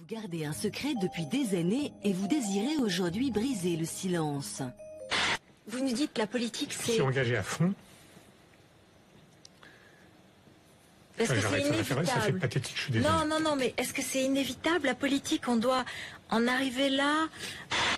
Vous gardez un secret depuis des années et vous désirez aujourd'hui briser le silence. Vous nous dites que la politique, c'est... Je suis engagé à fond. Est-ce que c'est inévitable? Ça fait pathétique, je suis désolé. Non, mais est-ce que c'est inévitable, la politique? On doit en arriver là?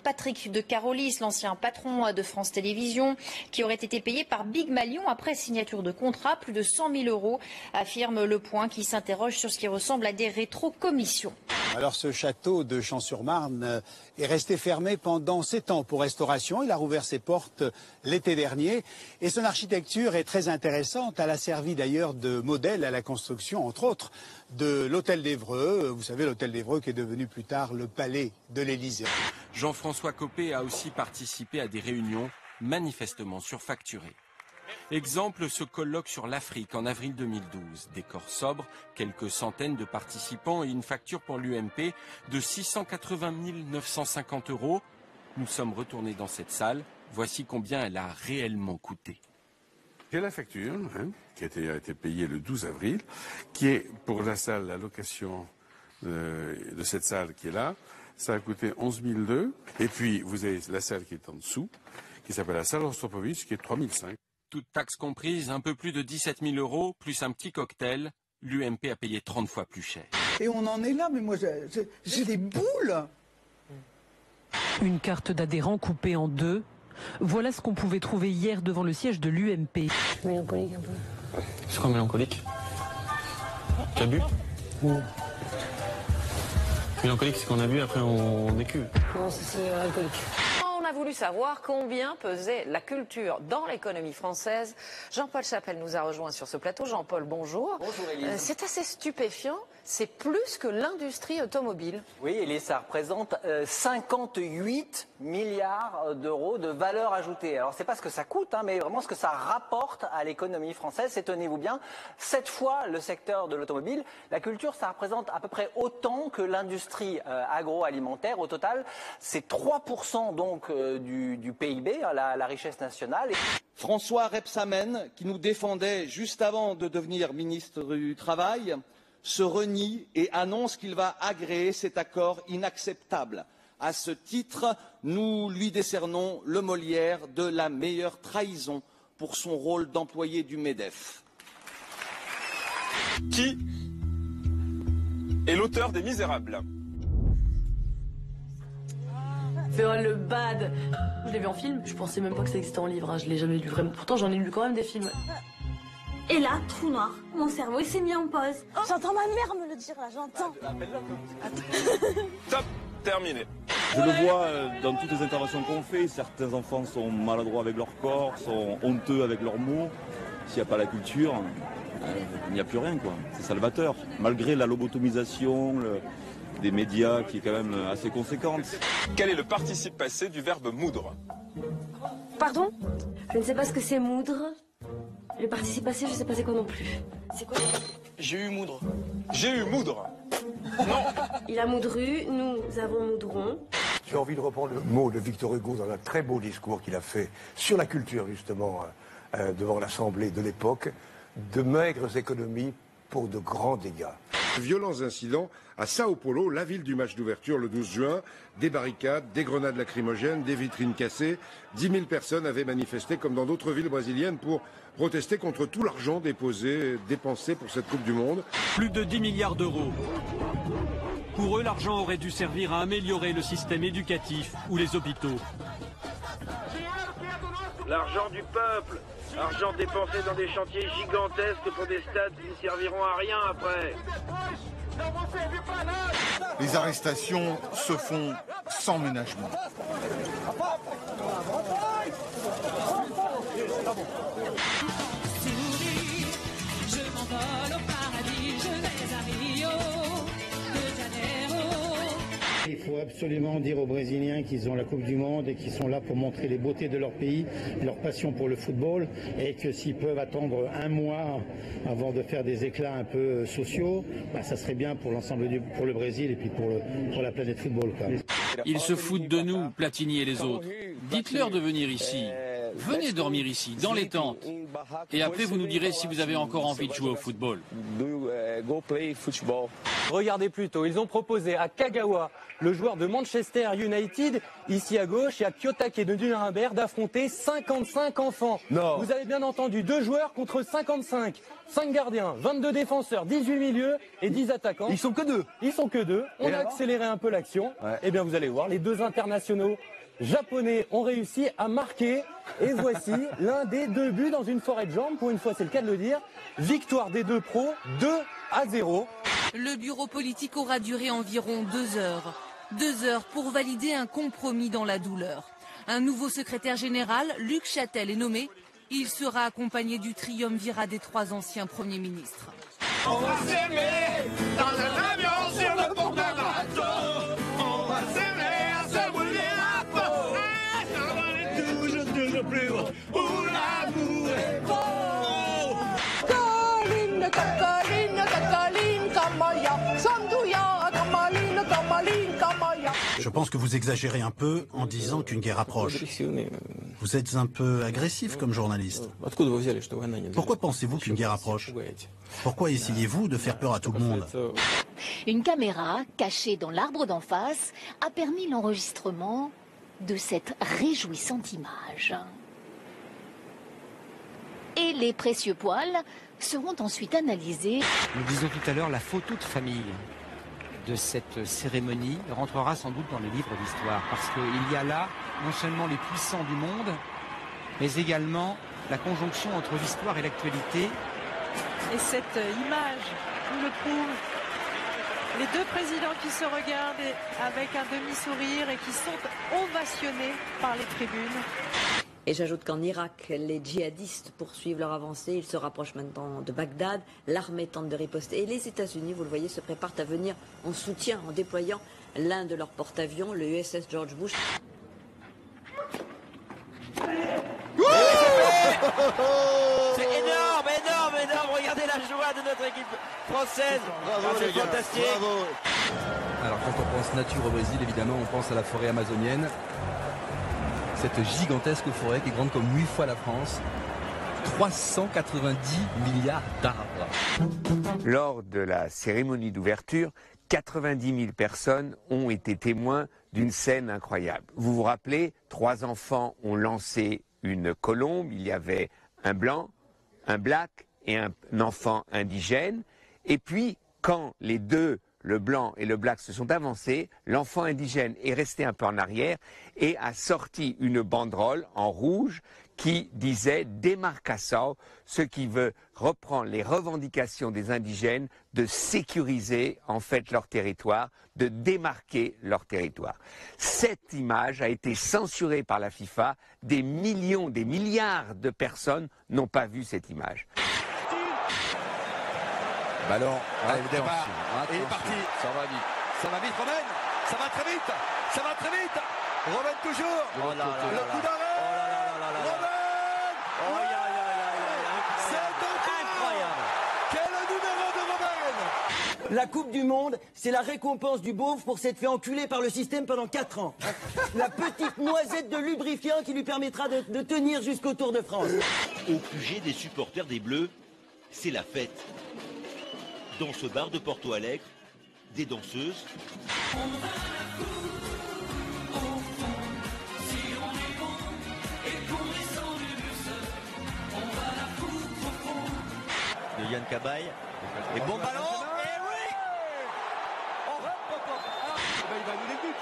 Patrick de Carolis, l'ancien patron de France Télévisions, qui aurait été payé par Big Malion après signature de contrat, plus de 100 000 €, affirme Le Point, qui s'interroge sur ce qui ressemble à des rétrocommissions. Alors ce château de Champs-sur-Marne est resté fermé pendant 7 ans pour restauration. Il a rouvert ses portes l'été dernier et son architecture est très intéressante. Elle a servi d'ailleurs de modèle à la construction, entre autres, de l'hôtel d'Évreux. Vous savez, l'hôtel d'Évreux qui est devenu plus tard le palais de l'Élysée. Jean-François Copé a aussi participé à des réunions manifestement surfacturées. Exemple, ce colloque sur l'Afrique en avril 2012. Décor sobre, quelques centaines de participants et une facture pour l'UMP de 680 950 €. Nous sommes retournés dans cette salle. Voici combien elle a réellement coûté. J'ai la facture qui a été payée le 12 avril, qui est pour la salle, la location de cette salle qui est là. Ça a coûté 11 200 €. Et puis, vous avez la salle qui est en dessous, qui s'appelle la salle Rostropovitch, qui est 3 500 €. Toutes taxes comprises, un peu plus de 17 000 €, plus un petit cocktail. L'UMP a payé 30 fois plus cher. Et on en est là, mais moi j'ai des boules. Une carte d'adhérent coupée en deux. Voilà ce qu'on pouvait trouver hier devant le siège de l'UMP. Mélancolique un peu. C'est quoi mélancolique? Tu as bu? Mélancolique, c'est qu'on a bu, après on écume. Non, c'est alcoolique. On a voulu savoir combien pesait la culture dans l'économie française. Jean-Paul Chapelle nous a rejoint sur ce plateau. Jean-Paul, bonjour. Bonjour Élise. C'est assez stupéfiant. C'est plus que l'industrie automobile. Oui, Élise, ça représente 58 milliards d'euros de valeur ajoutée. Alors, c'est pas ce que ça coûte, mais vraiment ce que ça rapporte à l'économie française. C'est, tenez-vous bien, 7 fois le secteur de l'automobile. La culture, ça représente à peu près autant que l'industrie agroalimentaire. Au total, c'est 3% donc du PIB, la richesse nationale. François Rebsamen, qui nous défendait juste avant de devenir ministre du Travail, se renie et annonce qu'il va agréer cet accord inacceptable. À ce titre, nous lui décernons le Molière de la meilleure trahison pour son rôle d'employé du MEDEF. Qui est l'auteur des Misérables? Féole le bad. Je l'ai vu en film, je pensais même pas que ça existait en livre, je l'ai jamais lu vraiment. Pourtant j'en ai lu quand même des films. Et là, trou noir, mon cerveau il s'est mis en pause. Oh, j'entends ma mère me le dire là, j'entends. Top, terminé. Je le vois dans toutes les interventions qu'on fait, certains enfants sont maladroits avec leur corps, sont honteux avec leurs mots. S'il n'y a pas la culture, il n'y a plus rien, quoi. C'est salvateur. Malgré la lobotomisation, des médias qui est quand même assez conséquente. Quel est le participe passé du verbe moudre? Pardon? Je ne sais pas ce que c'est moudre. Le participe passé, je ne sais pas c'est quoi non plus. C'est quoi? J'ai eu moudre. J'ai eu moudre. Non. Il a moudru, nous avons moudron. J'ai envie de reprendre le mot de Victor Hugo dans un très beau discours qu'il a fait sur la culture, justement, devant l'Assemblée de l'époque. De maigres économies pour de grands dégâts. Violents incidents à Sao Paulo, la ville du match d'ouverture le 12 juin. Des barricades, des grenades lacrymogènes, des vitrines cassées. 10 000 personnes avaient manifesté comme dans d'autres villes brésiliennes pour protester contre tout l'argent dépensé pour cette Coupe du Monde. Plus de 10 milliards d'euros. Pour eux, l'argent aurait dû servir à améliorer le système éducatif ou les hôpitaux. L'argent du peuple, argent dépensé dans des chantiers gigantesques pour des stades qui ne serviront à rien après. Les arrestations se font sans ménagement. Je m'envole au paradis, je vais à Rio de Janeiro. Il faut absolument dire aux Brésiliens qu'ils ont la Coupe du Monde et qu'ils sont là pour montrer les beautés de leur pays, leur passion pour le football, et que s'ils peuvent attendre un mois avant de faire des éclats un peu sociaux, ça serait bien pour l'ensemble pour le Brésil et puis pour la planète football, quoi. Ils se foutent de nous, Platini et les autres. Dites-leur de venir ici. Venez dormir ici, dans les tentes. Et après, vous nous direz si vous avez encore envie de jouer au football. Regardez plutôt, ils ont proposé à Kagawa, le joueur de Manchester United, ici à gauche, et à Kiyotake de Nuremberg, d'affronter 55 enfants. Non. Vous avez bien entendu, 2 joueurs contre 55. 5 gardiens, 22 défenseurs, 18 milieux et 10 attaquants. Ils sont que 2. Ils sont que 2. On a accéléré un peu l'action. Ouais. Et bien vous allez voir, les 2 internationaux japonais ont réussi à marquer. Et voici l'un des 2 buts dans une forêt de jambes. Pour une fois, c'est le cas de le dire. Victoire des 2 pros, 2-0. Le bureau politique aura duré environ 2 heures. 2 heures pour valider un compromis dans la douleur. Un nouveau secrétaire général, Luc Châtel, est nommé. Il sera accompagné du triumvirat des 3 anciens premiers ministres. On va s'aimer dans un avion sur le bord d'un bateau. On va s'aimer à se brûler la peau. Ça va aller toujours plus haut. Où l'amour est beau. Caroline, Caroline, Caroline, Kamaya. Sandouya, Kamaline, Kamaline, Kamaya. Je pense que vous exagérez un peu en disant qu'une guerre approche. Vous êtes un peu agressif comme journaliste. Pourquoi pensez-vous qu'une guerre approche? Pourquoi essayez-vous de faire peur à tout le monde? Une caméra cachée dans l'arbre d'en face a permis l'enregistrement de cette réjouissante image. Et les précieux poils seront ensuite analysés. Nous disions tout à l'heure, la photo de famille de cette cérémonie rentrera sans doute dans les livres d'histoire, parce qu'il y a là non seulement les puissants du monde, mais également la conjonction entre l'histoire et l'actualité. Et cette image nous le prouve. Les 2 présidents qui se regardent avec un demi-sourire et qui sont ovationnés par les tribunes. Et j'ajoute qu'en Irak, les djihadistes poursuivent leur avancée. Ils se rapprochent maintenant de Bagdad. L'armée tente de riposter. Et les États-Unis, vous le voyez, se préparent à venir en soutien en déployant l'un de leurs porte-avions, le USS George Bush. C'est énorme, énorme, énorme. Regardez la joie de notre équipe française. Bravo, c'est fantastique. Bravo. Alors quand on pense nature au Brésil, évidemment, on pense à la forêt amazonienne. Cette gigantesque forêt qui est grande comme 8 fois la France. 390 milliards d'arbres. Lors de la cérémonie d'ouverture, 90 000 personnes ont été témoins d'une scène incroyable. Vous vous rappelez, 3 enfants ont lancé une colombe. Il y avait un blanc, un black et un enfant indigène. Et puis, quand les 2, le blanc et le black, se sont avancés, l'enfant indigène est resté un peu en arrière et a sorti une banderole en rouge qui disait « Demarcação », ce qui veut reprendre les revendications des indigènes de sécuriser en fait leur territoire, de démarquer leur territoire. Cette image a été censurée par la FIFA. Des millions, des milliards de personnes n'ont pas vu cette image. Ballon, Allez, le départ. attention. Il est parti. Ça va vite. Ça va vite, Romain. Ça va très vite. Ça va très vite. Romain toujours. Oh là là le là coup là. d'arrêt. Romain. C'est incroyable. Quel numéro de Romain. La Coupe du Monde, c'est la récompense du beauf pour s'être fait enculer par le système pendant 4 ans. La petite noisette de lubrifiant qui lui permettra de tenir jusqu'au Tour de France. Au QG des supporters des Bleus, c'est la fête. Dans ce bar de Porto Alegre, des danseuses. De Yann Cabaye. Et bon ballon. Et oui. Il va nous les buts.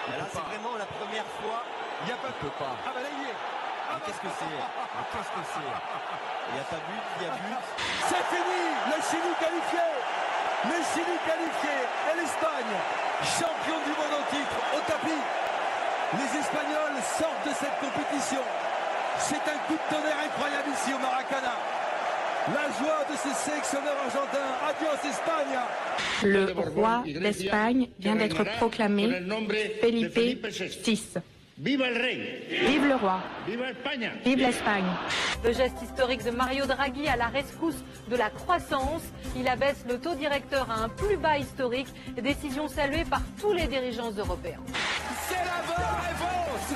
Et là, c'est vraiment la première fois. Il n'y a pas de pas. Ah ben là, il y est. Mais qu'est-ce que c'est? Qu'est-ce que c'est? Il n'y a pas but, il y a but. C'est fini. Le Chili qualifié. Le Chili qualifié. Et l'Espagne, champion du monde en titre, au tapis. Les Espagnols sortent de cette compétition. C'est un coup de tonnerre incroyable ici au Maracana. La joie de ce sélectionneur argentin. Adios Espagne. Le roi d'Espagne vient d'être proclamé Felipe VI. Viva el rey. Vive le roi. Viva España. Vive l'Espagne. Le geste historique de Mario Draghi à la rescousse de la croissance. Il abaisse le taux directeur à un plus bas historique. Décision saluée par tous les dirigeants européens. C'est la bonne réponse.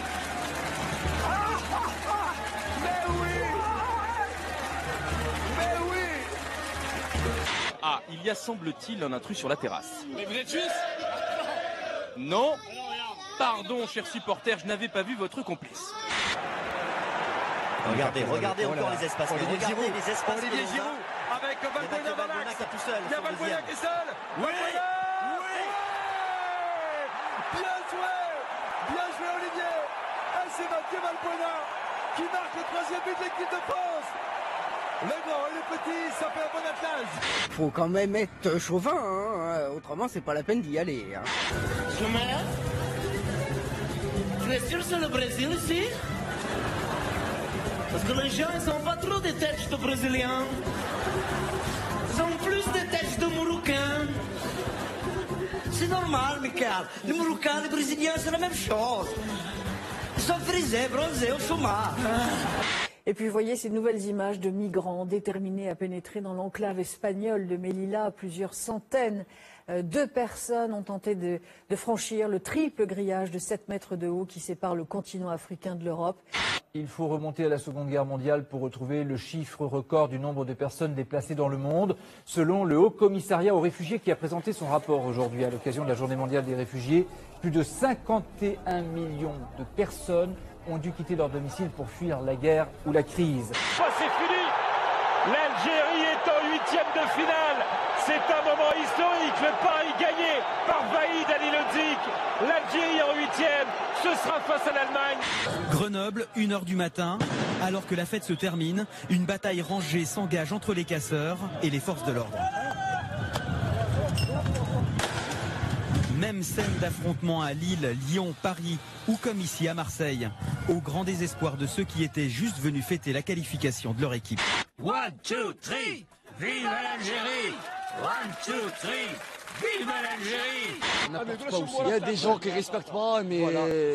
il y a semble-t-il un intrus sur la terrasse. Mais vous êtes juste? Non. Pardon, cher supporter, je n'avais pas vu votre complice. Regardez encore les espaces. Olivier Regardez Giroud. les espaces. Olivier Giroud avec Valbuena qui est tout seul. Il y a Valbuena qui est seul. Oui. Bien joué Olivier. Et c'est Mathieu Valbuena qui marque le 3e but de l'équipe de France. Le grand et le petit, ça fait un bon attelage. Faut quand même être chauvin, hein. Autrement c'est pas la peine d'y aller. Hein. Tu es sûr que c'est le Brésil ici? Parce que les gens ils sont pas trop des têtes de Brésiliens. Ils ont plus des têtes de Marocains. C'est normal, Michael. Les Marocains, les Brésiliens, c'est la même chose. Ils sont frisés, bronzés, au chômage. Et puis vous voyez ces nouvelles images de migrants déterminés à pénétrer dans l'enclave espagnole de Melilla. Plusieurs centaines de personnes ont tenté de franchir le triple grillage de 7 mètres de haut qui sépare le continent africain de l'Europe. Il faut remonter à la Seconde Guerre mondiale pour retrouver le chiffre record du nombre de personnes déplacées dans le monde. Selon le Haut Commissariat aux réfugiés qui a présenté son rapport aujourd'hui à l'occasion de la Journée mondiale des réfugiés, plus de 51 millions de personnes ont dû quitter leur domicile pour fuir la guerre ou la crise. Ça c'est fini. L'Algérie est en 8e de finale. C'est un moment historique. Le Paris gagné par Vahid Halilhodžić. L'Algérie en 8e. Ce sera face à l'Allemagne. Grenoble, 1h du matin. Alors que la fête se termine, une bataille rangée s'engage entre les casseurs et les forces de l'ordre. Même scène d'affrontement à Lille, Lyon, Paris ou comme ici à Marseille, au grand désespoir de ceux qui étaient juste venus fêter la qualification de leur équipe. 1, 2, 3, vive l'Algérie! 1, 2, 3, vive l'Algérie! Il y a des gens qui ne respectent pas, mais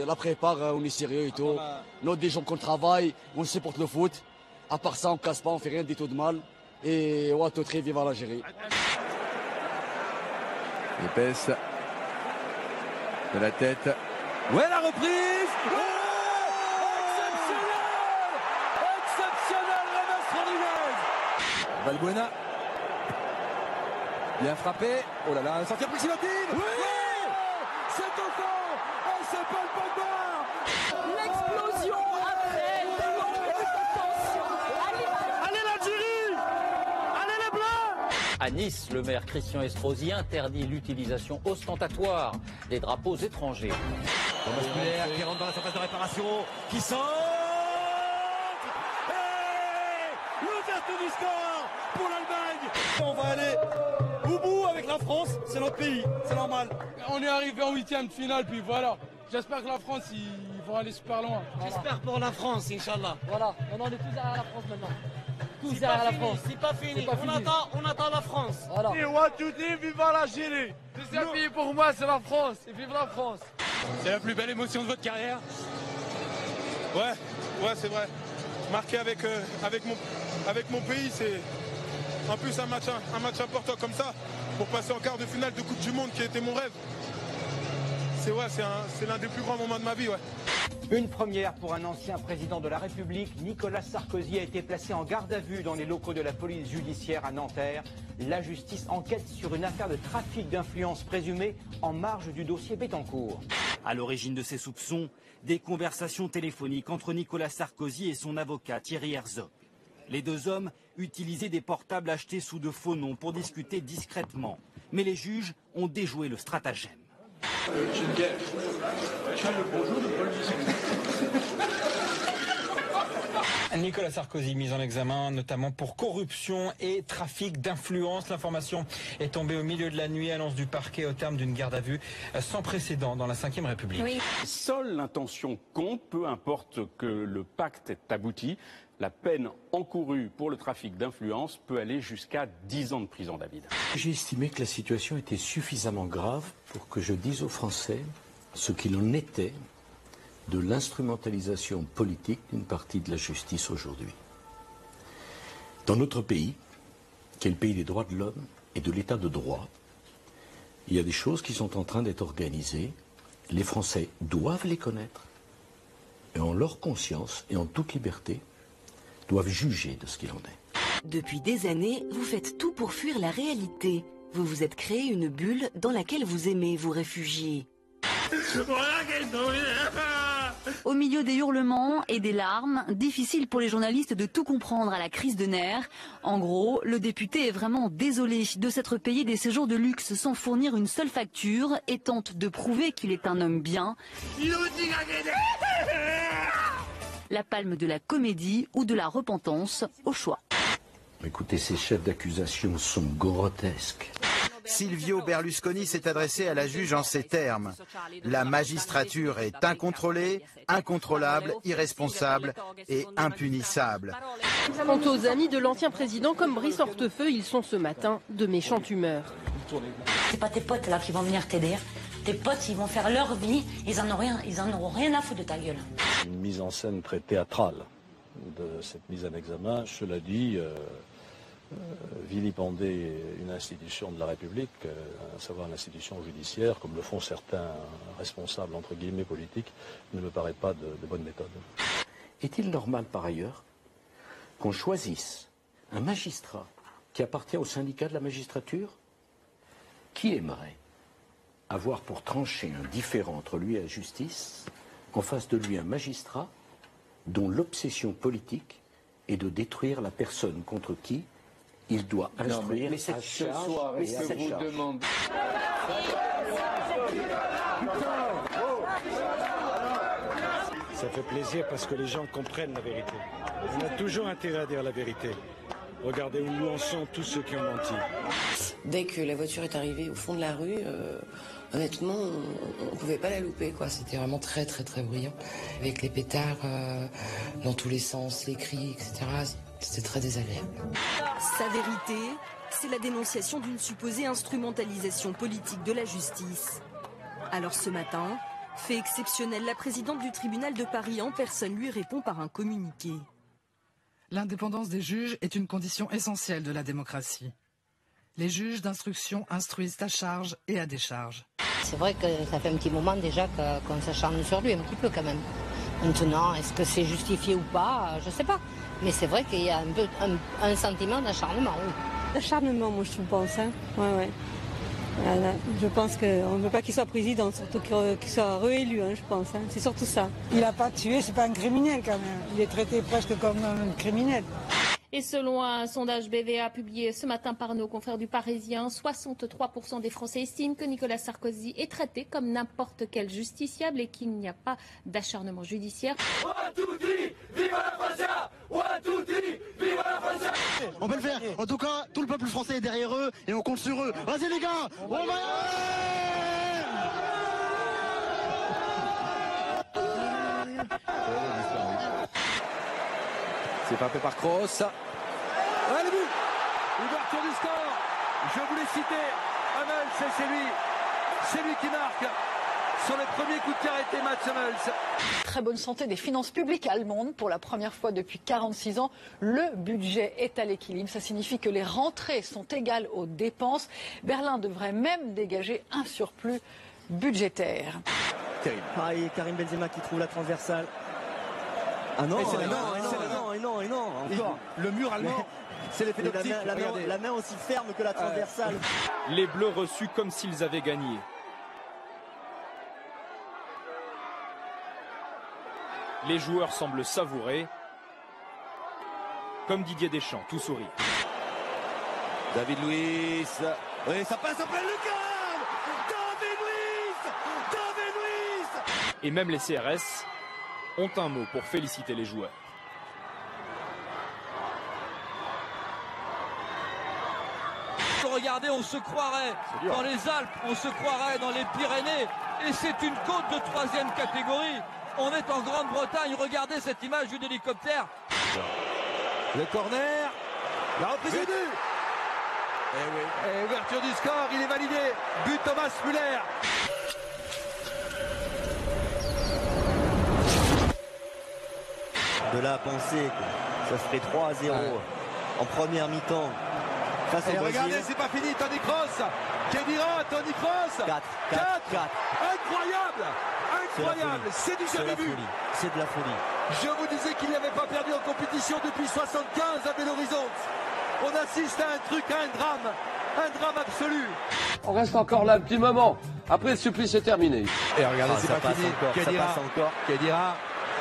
la prépare, on est sérieux et tout. Nous, des gens qu'on travaille, on supporte le foot. À part ça, on ne casse pas, on fait rien du tout de mal. Et 1, 2, 3, vive l'Algérie! Épaisse de la tête. Ouais, la reprise. Exceptionnel Ramas Rodriguez. Valbuena. Bien frappé. Oh là là, un sortie approximative. Oui, c'est au fond. Oh, c'est Paul Pogba. L'explosion après de longues tensions. Allez l'Algérie! Allez les Bleus! À Nice, le maire Christian Estrosi interdit l'utilisation ostentatoire des drapeaux étrangers. Thomas Müller qui rentre dans la surface de réparation, qui centre. L'ouverture du score pour l'Allemagne. On va aller au bout avec la France, c'est notre pays, c'est normal. On est arrivé en 8e de finale, puis voilà. J'espère que la France, ils vont aller super loin. Voilà. J'espère pour la France, Inch'Allah. Voilà, maintenant on est tous derrière la France maintenant. Tous C'est derrière pas la fini, France. c'est pas fini. On attend la France. Voilà. Et one, two, three, vive l'Algérie. Deuxième pays pour moi, c'est la France. Et vive la France. C'est la plus belle émotion de votre carrière? Ouais, c'est vrai. Marqué avec mon pays, c'est en plus un match important comme ça pour passer en quart de finale de Coupe du Monde qui était mon rêve. C'est l'un des plus grands moments de ma vie, ouais. Une première pour un ancien président de la République. Nicolas Sarkozy a été placé en garde à vue dans les locaux de la police judiciaire à Nanterre. La justice enquête sur une affaire de trafic d'influence présumée en marge du dossier Bettencourt. À l'origine de ces soupçons, des conversations téléphoniques entre Nicolas Sarkozy et son avocat Thierry Herzog. Les deux hommes utilisaient des portables achetés sous de faux noms pour discuter discrètement. Mais les juges ont déjoué le stratagème. Nicolas Sarkozy mis en examen notamment pour corruption et trafic d'influence. L'information est tombée au milieu de la nuit, annonce du parquet au terme d'une garde à vue sans précédent dans la Ve République. Oui. Seule l'intention compte, peu importe que le pacte ait abouti. La peine encourue pour le trafic d'influence peut aller jusqu'à 10 ans de prison, David. J'ai estimé que la situation était suffisamment grave pour que je dise aux Français ce qu'il en était de l'instrumentalisation politique d'une partie de la justice aujourd'hui. Dans notre pays, qui est le pays des droits de l'homme et de l'état de droit, il y a des choses qui sont en train d'être organisées. Les Français doivent les connaître et en leur conscience et en toute liberté doivent juger de ce qu'il en est. Depuis des années, vous faites tout pour fuir la réalité. Vous vous êtes créé une bulle dans laquelle vous aimez vous réfugier. Au milieu des hurlements et des larmes, difficile pour les journalistes de tout comprendre à la crise de nerfs. En gros, le député est vraiment désolé de s'être payé des séjours de luxe sans fournir une seule facture et tente de prouver qu'il est un homme bien. La palme de la comédie ou de la repentance, au choix. Écoutez, ces chefs d'accusation sont grotesques. Silvio Berlusconi s'est adressé à la juge en ces termes. La magistrature est incontrôlée, incontrôlable, irresponsable et impunissable. Quant aux amis de l'ancien président comme Brice Hortefeux, ils sont ce matin de méchante humeur. C'est pas tes potes là qui vont venir t'aider. Tes potes, ils vont faire leur vie, ils en auront rien à foutre de ta gueule. Une mise en scène très théâtrale de cette mise en examen. Cela dit, vilipender une institution de la République, à savoir l'institution judiciaire, comme le font certains responsables, entre guillemets, politiques, ne me paraît pas de bonne méthode. Est-il normal, par ailleurs, qu'on choisisse un magistrat qui appartient au syndicat de la magistrature? Qui aimerait avoir pour trancher un différend entre lui et la justice, en face de lui un magistrat dont l'obsession politique est de détruire la personne contre qui il doit instruire à charge. Ça fait plaisir parce que les gens comprennent la vérité. On a toujours intérêt à dire la vérité. Regardez où en sont tous ceux qui ont menti. Dès que la voiture est arrivée au fond de la rue, honnêtement, on ne pouvait pas la louper, quoi. C'était vraiment très très très bruyant. Avec les pétards dans tous les sens, les cris, etc. C'était très désagréable. Sa vérité, c'est la dénonciation d'une supposée instrumentalisation politique de la justice. Alors ce matin, fait exceptionnel, la présidente du tribunal de Paris en personne lui répond par un communiqué. L'indépendance des juges est une condition essentielle de la démocratie. Les juges d'instruction instruisent à charge et à décharge. C'est vrai que ça fait un petit moment déjà qu'on s'acharne sur lui, un petit peu quand même. Maintenant, est-ce que c'est justifié ou pas? Je ne sais pas. Mais c'est vrai qu'il y a un sentiment d'acharnement, oui. Acharnement, moi je pense. Hein. Ouais. Voilà. Je pense qu'on ne veut pas qu'il soit président, surtout qu'il soit réélu, hein, je pense. Hein. C'est surtout ça. Il n'a pas tué, c'est pas un criminel quand même. Il est traité presque comme un criminel. Et selon un sondage BVA publié ce matin par nos confrères du Parisien, 63% des Français estiment que Nicolas Sarkozy est traité comme n'importe quel justiciable et qu'il n'y a pas d'acharnement judiciaire. On peut le faire. En tout cas, tout le peuple français est derrière eux et on compte sur eux. Vas-y les gars, on va y aller. C'est frappé par Kroos. Ah, le but! Ouverture du score. Je voulais citer Hummels, c'est lui. C'est lui qui marque. Sur le premier coup de pied arrêté, Mats Hummels. Très bonne santé des finances publiques allemandes. Pour la première fois depuis 46 ans, le budget est à l'équilibre. Ça signifie que les rentrées sont égales aux dépenses. Berlin devrait même dégager un surplus budgétaire. Terrible. Ah, et Karim Benzema qui trouve la transversale. Ah non, non, encore. Le mur allemand, c'est l'effet d'optique. La main aussi ferme que la transversale. Les Bleus reçus comme s'ils avaient gagné. Les joueurs semblent savourer. Comme Didier Deschamps, tout sourire. David Luiz. Oui, ça passe après le cadre. David Luiz. Et même les CRS ont un mot pour féliciter les joueurs. Regardez, on se croirait dans les Alpes, on se croirait dans les Pyrénées. Et c'est une côte de 3e catégorie. On est en Grande-Bretagne. Regardez cette image d'une hélicoptère. Le corner. La reprise du but. Et ouverture du score, il est validé. But Thomas Müller. De là à penser que ça serait 3-0 en première mi-temps. Et regardez, c'est pas fini, Toni Kroos. Kedira, Toni Kroos. 4. Incroyable. C'est du jamais vu. C'est de la folie. Je vous disais qu'il n'avait pas perdu en compétition depuis 75 à Belo Horizonte. On assiste à un truc, à un drame absolu. On reste encore là un petit moment. Après, le supplice est terminé. Et regardez, c'est ça pas passe fini. encore, ça passe encore. Kedira,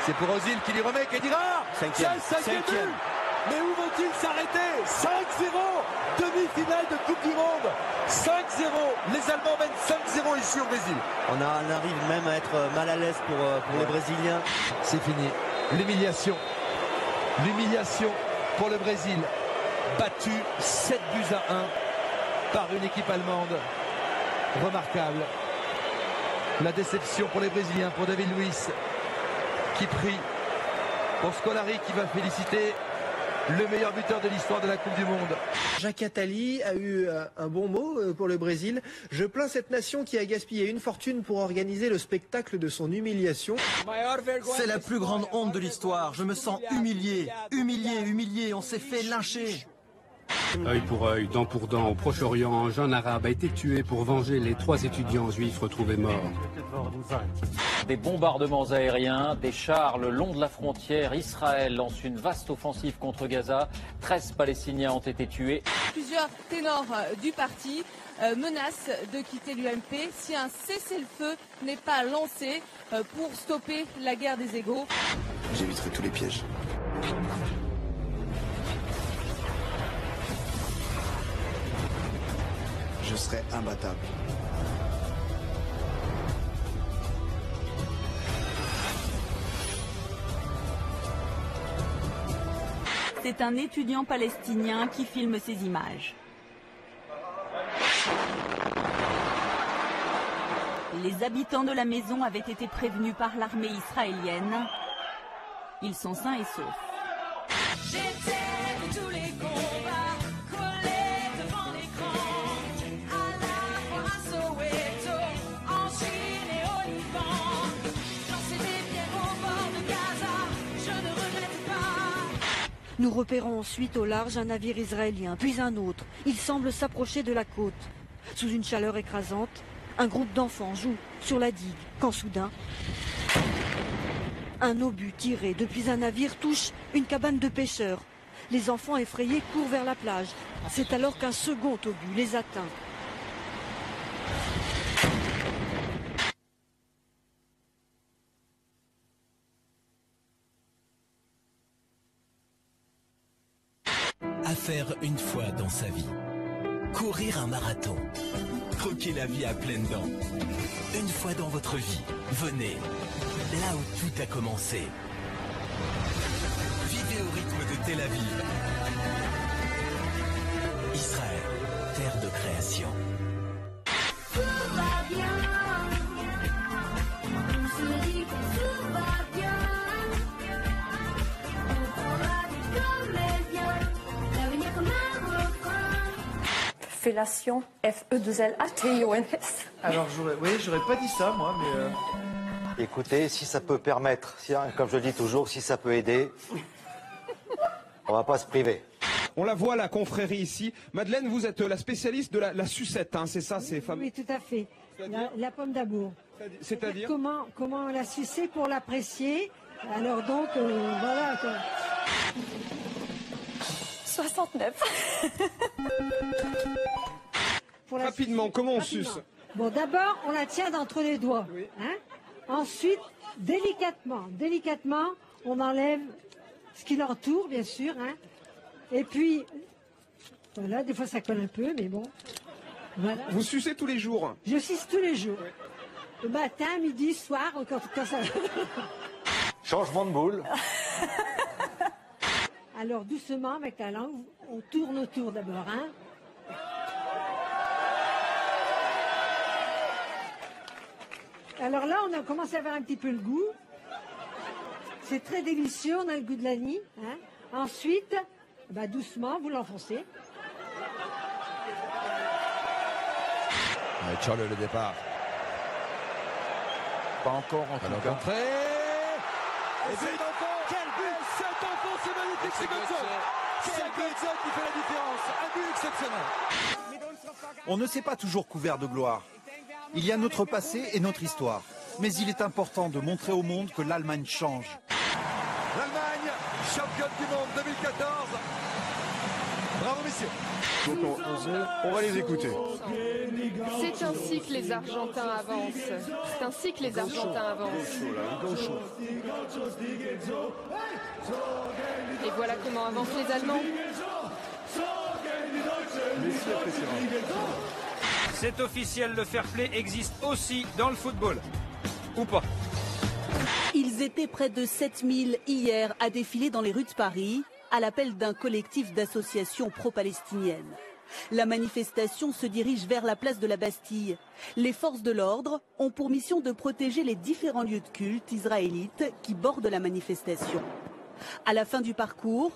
c'est pour Ozil qui lui remet. Kedira, Cinquième. but. Mais où vont-ils s'arrêter? 5-0, demi-finale de Coupe du Monde. 5-0, les Allemands mènent 5-0 ici au Brésil. On arrive même à être mal à l'aise pour les Brésiliens. C'est fini. L'humiliation pour le Brésil. Battu 7 buts à 1 par une équipe allemande. Remarquable. La déception pour les Brésiliens, pour David Luiz qui prie, pour Scolari qui va féliciter le meilleur buteur de l'histoire de la Coupe du Monde. Jacques Attali a eu un bon mot pour le Brésil. Je plains cette nation qui a gaspillé une fortune pour organiser le spectacle de son humiliation. C'est la plus grande honte de l'histoire. Je me sens humilié, on s'est fait lyncher. Œil pour œil, dent pour dent, au Proche-Orient, un jeune arabe a été tué pour venger les 3 étudiants juifs retrouvés morts. Des bombardements aériens, des chars le long de la frontière. Israël lance une vaste offensive contre Gaza. 13 Palestiniens ont été tués. Plusieurs ténors du parti menacent de quitter l'UMP si un cessez-le-feu n'est pas lancé pour stopper la guerre des égaux. J'éviterai tous les pièges. Je serai imbattable. C'est un étudiant palestinien qui filme ces images. Les habitants de la maison avaient été prévenus par l'armée israélienne. Ils sont sains et saufs. J'étais tous les combats collés devant l'écran, à la fois à Soweto, en Chine et au Liban. Lancer des pierres au bord de Gaza, je ne regrette pas. Nous repérons ensuite au large un navire israélien, puis un autre. Il semble s'approcher de la côte. Sous une chaleur écrasante, un groupe d'enfants joue sur la digue, quand soudain, un obus tiré depuis un navire touche une cabane de pêcheurs. Les enfants effrayés courent vers la plage. C'est alors qu'un second obus les atteint. À faire une fois dans sa vie. Courir un marathon. Croquer la vie à pleines dents. Une fois dans votre vie, venez là où tout a commencé. Vivez au rythme de Tel Aviv. Israël, terre de création. Tout va bien. On se dit que tout va bien. On prendra des comédiens. L'avenir comme un refrain. Fellation, F-E-2-L-A-T-I-O-N-S. Alors, j'aurais pas dit ça, moi, mais... Écoutez, si ça peut permettre, comme je le dis toujours, si ça peut aider, on va pas se priver. On la voit, la confrérie ici. Madeleine, vous êtes la spécialiste de la sucette, hein, c'est ça, c'est fameux. Oui, tout à fait. La pomme d'amour. C'est-à-dire comment la sucer pour l'apprécier. Alors donc, voilà. Quoi. 69. Rapidement, comment on suce? Bon, d'abord, on la tient d'entre les doigts. Oui. Hein? Ensuite, délicatement, on enlève ce qui l'entoure, bien sûr. Hein? Et puis, voilà, des fois ça colle un peu, mais bon. Voilà. Vous sucez tous les jours? Je suce tous les jours. Oui. Le matin, midi, soir, quand ça... Changement de boule. Alors, doucement, avec la langue, on tourne autour d'abord. Hein? Alors là, on a commencé à avoir un petit peu le goût. C'est très délicieux, on a le goût de l'anis. Hein. Ensuite, doucement, vous l'enfoncez. Charles, le départ. Pas encore en tout cas. Et c'est l'enfant. Quel but! Cet enfant, c'est magnifique, c'est Götze. C'est Götze qui fait la différence. Un but exceptionnel. On ne s'est pas toujours couvert de gloire. Il y a notre passé et notre histoire. Mais il est important de montrer au monde que l'Allemagne change. L'Allemagne, championne du monde 2014. Bravo messieurs. Donc on va les écouter. C'est ainsi que les Argentins avancent. C'est ainsi que les Argentins avancent. Et voilà comment avancent les Allemands. C'est officiel, le fair play existe aussi dans le football. Ou pas. Ils étaient près de 7000 hier à défiler dans les rues de Paris à l'appel d'un collectif d'associations pro-palestiniennes. La manifestation se dirige vers la place de la Bastille. Les forces de l'ordre ont pour mission de protéger les différents lieux de culte israélites qui bordent la manifestation. À la fin du parcours,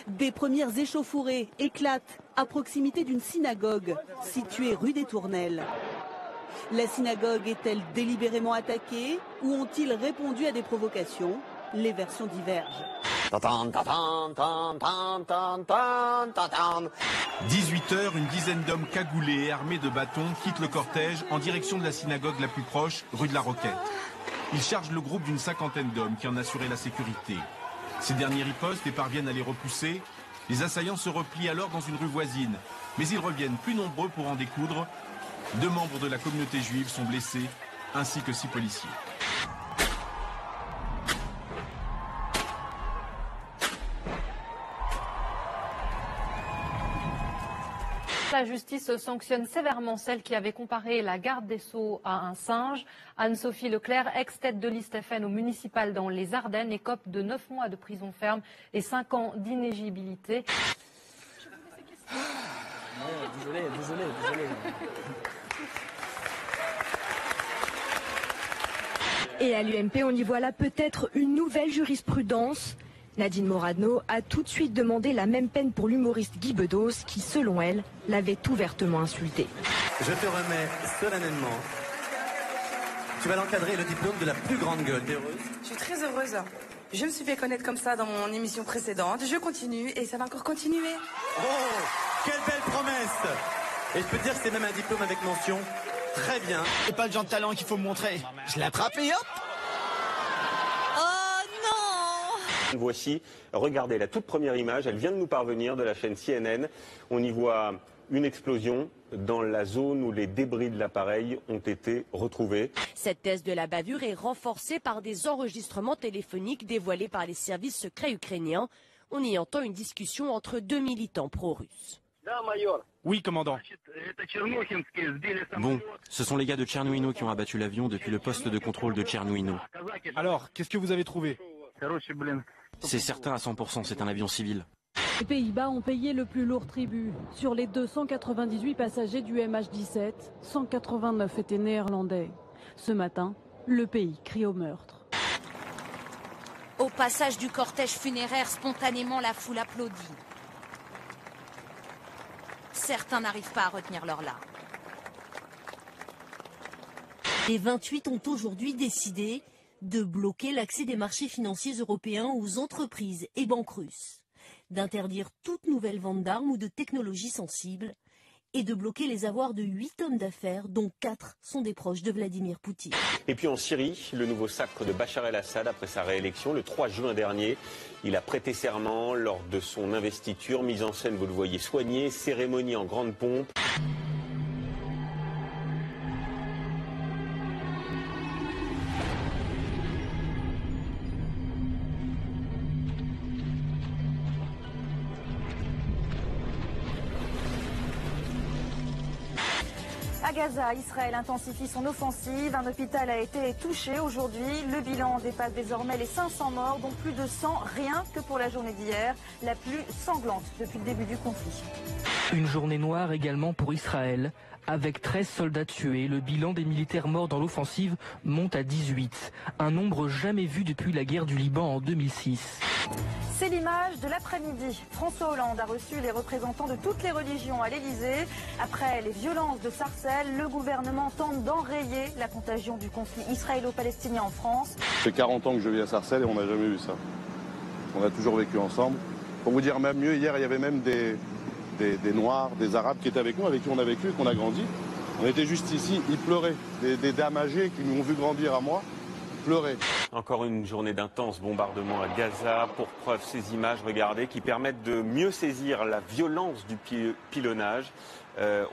des premières échauffourées éclatent à proximité d'une synagogue située rue des Tournelles. La synagogue est-elle délibérément attaquée ou ont-ils répondu à des provocations? Les versions divergent. 18h, une dizaine d'hommes cagoulés et armés de bâtons quittent le cortège en direction de la synagogue la plus proche, rue de la Roquette. Ils chargent le groupe d'une cinquantaine d'hommes qui en assuraient la sécurité. Ces derniers ripostent et parviennent à les repousser. Les assaillants se replient alors dans une rue voisine, mais ils reviennent plus nombreux pour en découdre. 2 membres de la communauté juive sont blessés, ainsi que 6 policiers. La justice sanctionne sévèrement celle qui avait comparé la garde des Sceaux à un singe. Anne-Sophie Leclerc, ex-tête de liste FN au municipal dans les Ardennes, écope de 9 mois de prison ferme et 5 ans d'inéligibilité. Désolé. Et à l'UMP, on y voit là peut-être une nouvelle jurisprudence. Nadine Morano a tout de suite demandé la même peine pour l'humoriste Guy Bedos qui, selon elle, l'avait ouvertement insulté. Je te remets solennellement. Tu vas l'encadrer le diplôme de la plus grande gueule. T'es heureuse? Je suis très heureuse. Je me suis fait connaître comme ça dans mon émission précédente. Je continue et ça va encore continuer. Oh, quelle belle promesse! Et je peux te dire que c'est même un diplôme avec mention. Très bien. C'est pas le genre de talent qu'il faut me montrer. Je l'attrape et hop! Voici, regardez la toute première image, elle vient de nous parvenir de la chaîne CNN. On y voit une explosion dans la zone où les débris de l'appareil ont été retrouvés. Cette thèse de la bavure est renforcée par des enregistrements téléphoniques dévoilés par les services secrets ukrainiens. On y entend une discussion entre 2 militants pro-russes. Oui, commandant. Bon, ce sont les gars de Tchernouino qui ont abattu l'avion depuis le poste de contrôle de Tchernouino. Alors, qu'est-ce que vous avez trouvé? C'est certain à 100%, c'est un avion civil. Les Pays-Bas ont payé le plus lourd tribut. Sur les 298 passagers du MH17, 189 étaient néerlandais. Ce matin, le pays crie au meurtre. Au passage du cortège funéraire, spontanément, la foule applaudit. Certains n'arrivent pas à retenir leurs larmes. Les 28 ont aujourd'hui décidé de bloquer l'accès des marchés financiers européens aux entreprises et banques russes, d'interdire toute nouvelle vente d'armes ou de technologies sensibles et de bloquer les avoirs de 8 hommes d'affaires, dont 4 sont des proches de Vladimir Poutine. Et puis en Syrie, le nouveau sacre de Bachar el-Assad après sa réélection le 3 juin dernier. Il a prêté serment lors de son investiture, mise en scène, vous le voyez, soignée, cérémonie en grande pompe. À Gaza, Israël intensifie son offensive. Un hôpital a été touché aujourd'hui. Le bilan dépasse désormais les 500 morts, dont plus de 100 rien que pour la journée d'hier, la plus sanglante depuis le début du conflit. Une journée noire également pour Israël. Avec 13 soldats tués, le bilan des militaires morts dans l'offensive monte à 18. Un nombre jamais vu depuis la guerre du Liban en 2006. C'est l'image de l'après-midi. François Hollande a reçu les représentants de toutes les religions à l'Elysée. Après les violences de Sarcelles, le gouvernement tente d'enrayer la contagion du conflit israélo-palestinien en France. Ça fait 40 ans que je vis à Sarcelles et on n'a jamais vu ça. On a toujours vécu ensemble. Pour vous dire même mieux, hier il y avait même des Noirs, des Arabes qui étaient avec nous, avec qui on a vécu, qu'on a grandi. On était juste ici, ils pleuraient. Des dames âgées qui nous ont vu grandir à moi. pleurer. Encore une journée d'intenses bombardements à Gaza. Pour preuve, ces images, regardez, qui permettent de mieux saisir la violence du pilonnage.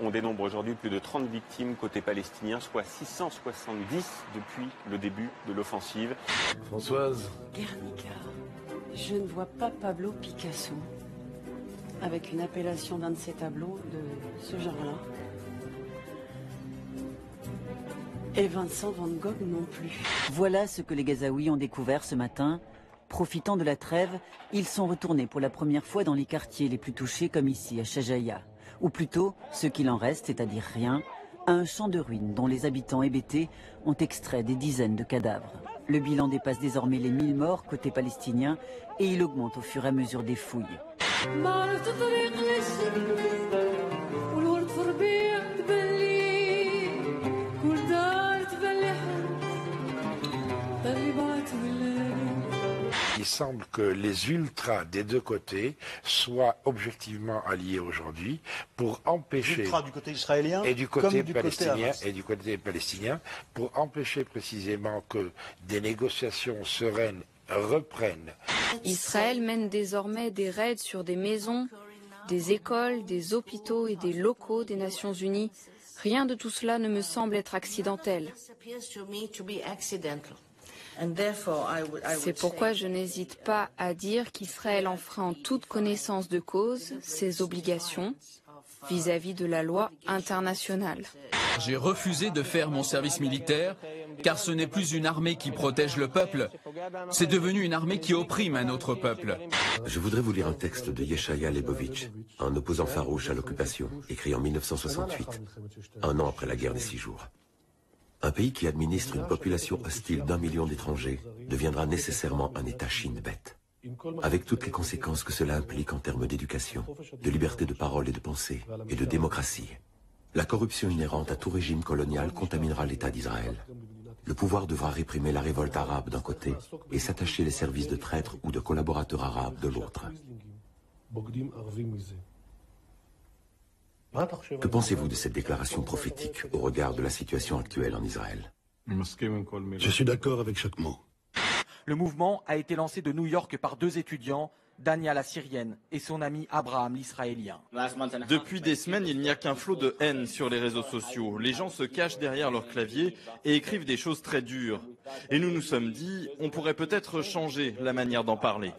On dénombre aujourd'hui plus de 30 victimes côté palestinien, soit 670 depuis le début de l'offensive. Françoise. Guernica, je ne vois pas Pablo Picasso avec une appellation d'un de ses tableaux de ce genre-là. Et Vincent Van Gogh non plus. Voilà ce que les Gazaouis ont découvert ce matin. Profitant de la trêve, ils sont retournés pour la première fois dans les quartiers les plus touchés comme ici à Shajaïa. Ou plutôt, ce qu'il en reste, c'est-à-dire rien, un champ de ruines dont les habitants hébétés ont extrait des dizaines de cadavres. Le bilan dépasse désormais les 1000 morts côté palestinien et il augmente au fur et à mesure des fouilles. Il semble que les ultras des deux côtés soient objectivement alliés aujourd'hui pour empêcher... Ultras du côté israélien et du côté palestinien, pour empêcher précisément que des négociations sereines reprennent. Israël mène désormais des raids sur des maisons, des écoles, des hôpitaux et des locaux des Nations Unies. Rien de tout cela ne me semble être accidentel. C'est pourquoi je n'hésite pas à dire qu'Israël enfreint en toute connaissance de cause ses obligations vis-à-vis de la loi internationale. J'ai refusé de faire mon service militaire car ce n'est plus une armée qui protège le peuple, c'est devenu une armée qui opprime un autre peuple. Je voudrais vous lire un texte de Yeshaya Leibovitch, un opposant farouche à l'occupation, écrit en 1968, un an après la guerre des 6 jours. Un pays qui administre une population hostile d'1 million d'étrangers deviendra nécessairement un État Shin Bet, avec toutes les conséquences que cela implique en termes d'éducation, de liberté de parole et de pensée, et de démocratie. La corruption inhérente à tout régime colonial contaminera l'État d'Israël. Le pouvoir devra réprimer la révolte arabe d'un côté et s'attacher les services de traîtres ou de collaborateurs arabes de l'autre. Que pensez-vous de cette déclaration prophétique au regard de la situation actuelle en Israël? Je suis d'accord avec chaque mot. Le mouvement a été lancé de New York par 2 étudiants, Dania la Syrienne et son ami Abraham l'Israélien. Depuis des semaines, il n'y a qu'un flot de haine sur les réseaux sociaux. Les gens se cachent derrière leur clavier et écrivent des choses très dures. Et nous nous sommes dit, on pourrait peut-être changer la manière d'en parler.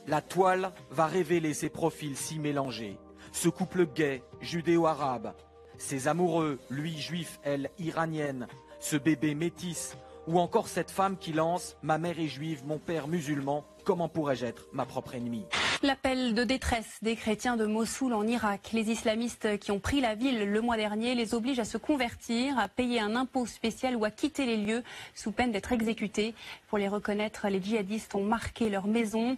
La toile va révéler ces profils si mélangés. Ce couple gay, judéo-arabe, ses amoureux, lui juif, elle iranienne, ce bébé métis, ou encore cette femme qui lance « Ma mère est juive, mon père musulman, comment pourrais-je être ma propre ennemie ?» L'appel de détresse des chrétiens de Mossoul en Irak. Les islamistes qui ont pris la ville le mois dernier les obligent à se convertir, à payer un impôt spécial ou à quitter les lieux sous peine d'être exécutés. Pour les reconnaître, les djihadistes ont marqué leur maison.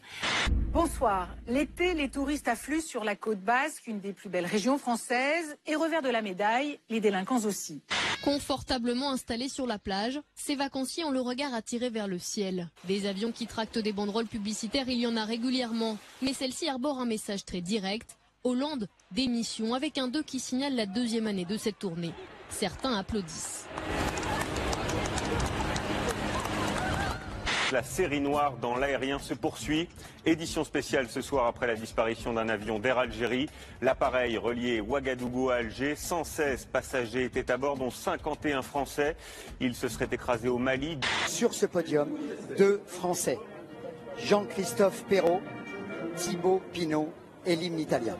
Bonsoir. L'été, les touristes affluent sur la côte basque, une des plus belles régions françaises. Et revers de la médaille, les délinquants aussi. Confortablement installés sur la plage, ces vacanciers ont le regard attiré vers le ciel. Des avions qui tractent des banderoles publicitaires, il y en a régulièrement. Mais celle-ci arbore un message très direct. Hollande, démission, avec un 2 qui signale la 2e année de cette tournée. Certains applaudissent. La série noire dans l'aérien se poursuit. Édition spéciale ce soir après la disparition d'un avion d'Air Algérie. L'appareil relié Ouagadougou à Alger. 116 passagers étaient à bord, dont 51 Français. Ils se seraient écrasés au Mali. Sur ce podium, 2 Français. Jean-Christophe Perrault, Thibaut Pinot et l'hymne italien.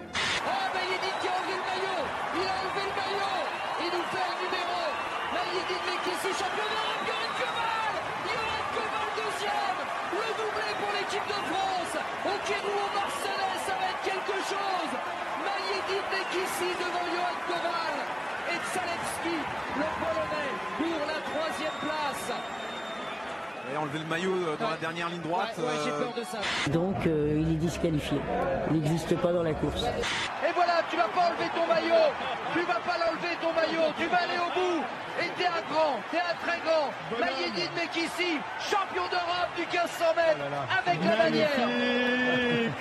Devant Johan Koval et Zalewski, le Polonais, pour la 3e place. Il a enlevé le maillot dans la dernière ligne droite. J'ai peur de ça. Donc il est disqualifié. Il n'existe pas dans la course. Et voilà, tu vas pas enlever ton maillot. Tu vas pas l'enlever ton maillot. Tu vas aller au bout. Et t'es un grand, t'es un très grand. Maïeddine Mekissi, champion d'Europe du 1500 mètres avec la bannière.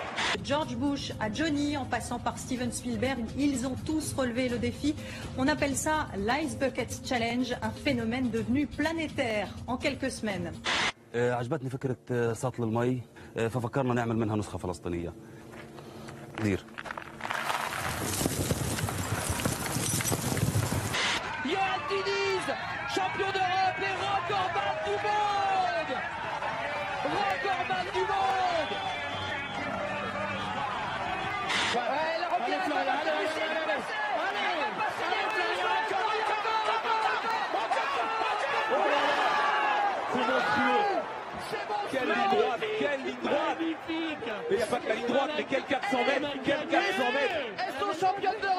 George Bush à Johnny, en passant par Steven Spielberg, ils ont tous relevé le défi. On appelle ça l'Ice Bucket Challenge, un phénomène devenu planétaire en quelques semaines. عجبتني فكرة سطل المي ففكرنا نعمل منها نسخة فلسطينية. دير. Yann Diniz, champion d'Europe et recordman du monde. Recordman du monde. Elle revient. Quelle ligne droite, quelle ligne droite. Il n'y a pas que la ligne droite, mais quel 400 mètres, quel 400 mètres. Elles sont championnes d'Europe.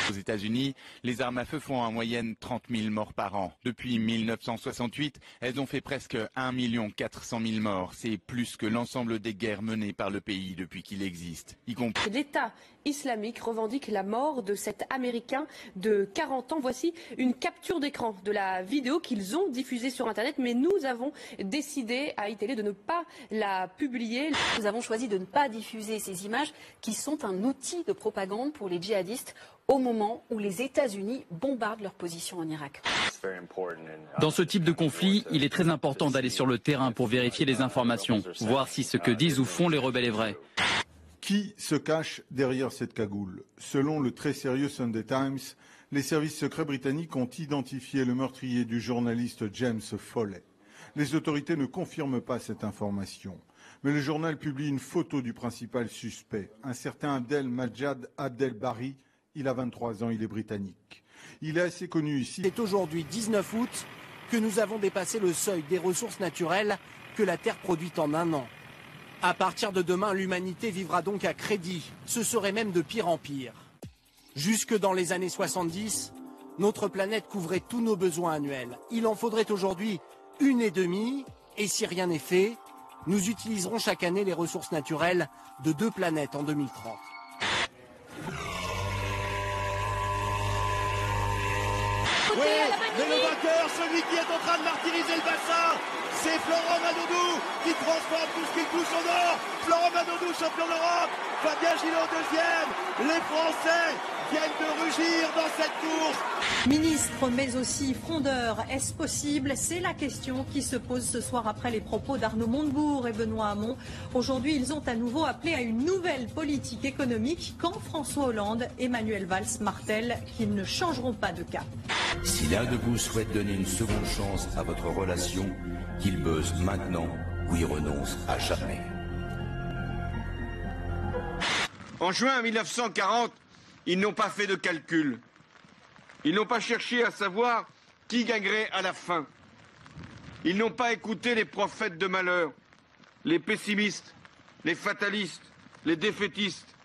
Aux États-Unis, les armes à feu font en moyenne 30 000 morts par an. Depuis 1968, elles ont fait presque 1 400 000 morts. C'est plus que l'ensemble des guerres menées par le pays depuis qu'il existe, y compris. L'État islamique revendique la mort de cet Américain de 40 ans. Voici une capture d'écran de la vidéo qu'ils ont diffusée sur Internet, mais nous avons décidé à iTélé de ne pas la publier. Nous avons choisi de ne pas diffuser ces images qui sont un outil de propagande pour les djihadistes au moment où les États-Unis bombardent leur position en Irak. Dans ce type de conflit, il est très important d'aller sur le terrain pour vérifier les informations, voir si ce que disent ou font les rebelles est vrai. Qui se cache derrière cette cagoule? Selon le très sérieux Sunday Times, les services secrets britanniques ont identifié le meurtrier du journaliste James Foley. Les autorités ne confirment pas cette information. Mais le journal publie une photo du principal suspect, un certain Abdel Majad Abdelbari. Il a 23 ans, il est britannique. Il est assez connu ici. C'est aujourd'hui 19 août que nous avons dépassé le seuil des ressources naturelles que la Terre produit en un an. À partir de demain, l'humanité vivra donc à crédit. Ce serait même de pire en pire. Jusque dans les années 70, notre planète couvrait tous nos besoins annuels. Il en faudrait aujourd'hui 1,5, et si rien n'est fait, nous utiliserons chaque année les ressources naturelles de 2 planètes en 2030. Oui, mais le vainqueur, celui qui est en train de martyriser le bassin, c'est Florent Manodou qui transforme tout ce qu'il touche en or. Florent Manodou, champion d'Europe. Fabien Gillot deuxième. Les Français viennent de rugir dans cette course. Ministre, mais aussi frondeur, est-ce possible? C'est la question qui se pose ce soir après les propos d'Arnaud Montebourg et Benoît Hamon. Aujourd'hui, ils ont à nouveau appelé à une nouvelle politique économique quand François Hollande et Manuel Valls martèlent qu'ils ne changeront pas de cap. Si l'un de vous souhaite donner une seconde chance à votre relation, qu'il buzz maintenant ou y renonce à jamais. En juin 1940, ils n'ont pas fait de calcul. Ils n'ont pas cherché à savoir qui gagnerait à la fin. Ils n'ont pas écouté les prophètes de malheur, les pessimistes, les fatalistes, les défaitistes.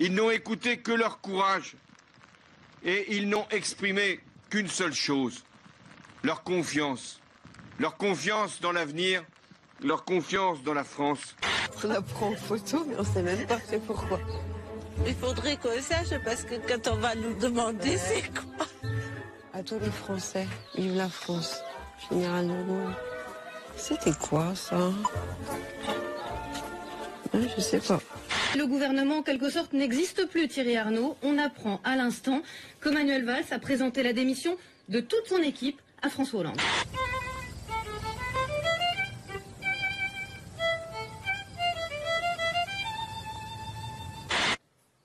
Ils n'ont écouté que leur courage. Et ils n'ont exprimé qu'une seule chose, leur confiance. Leur confiance dans l'avenir, leur confiance dans la France. On la prend en photo, mais on ne sait même pas c'est pourquoi. Il faudrait qu'on sache, parce que quand on va nous demander c'est quoi. À tous les Français, vive la France. Général de Gaulle. C'était quoi ça? Je sais pas. Le gouvernement, en quelque sorte, n'existe plus, Thierry Arnaud. On apprend à l'instant que Manuel Valls a présenté la démission de toute son équipe à François Hollande.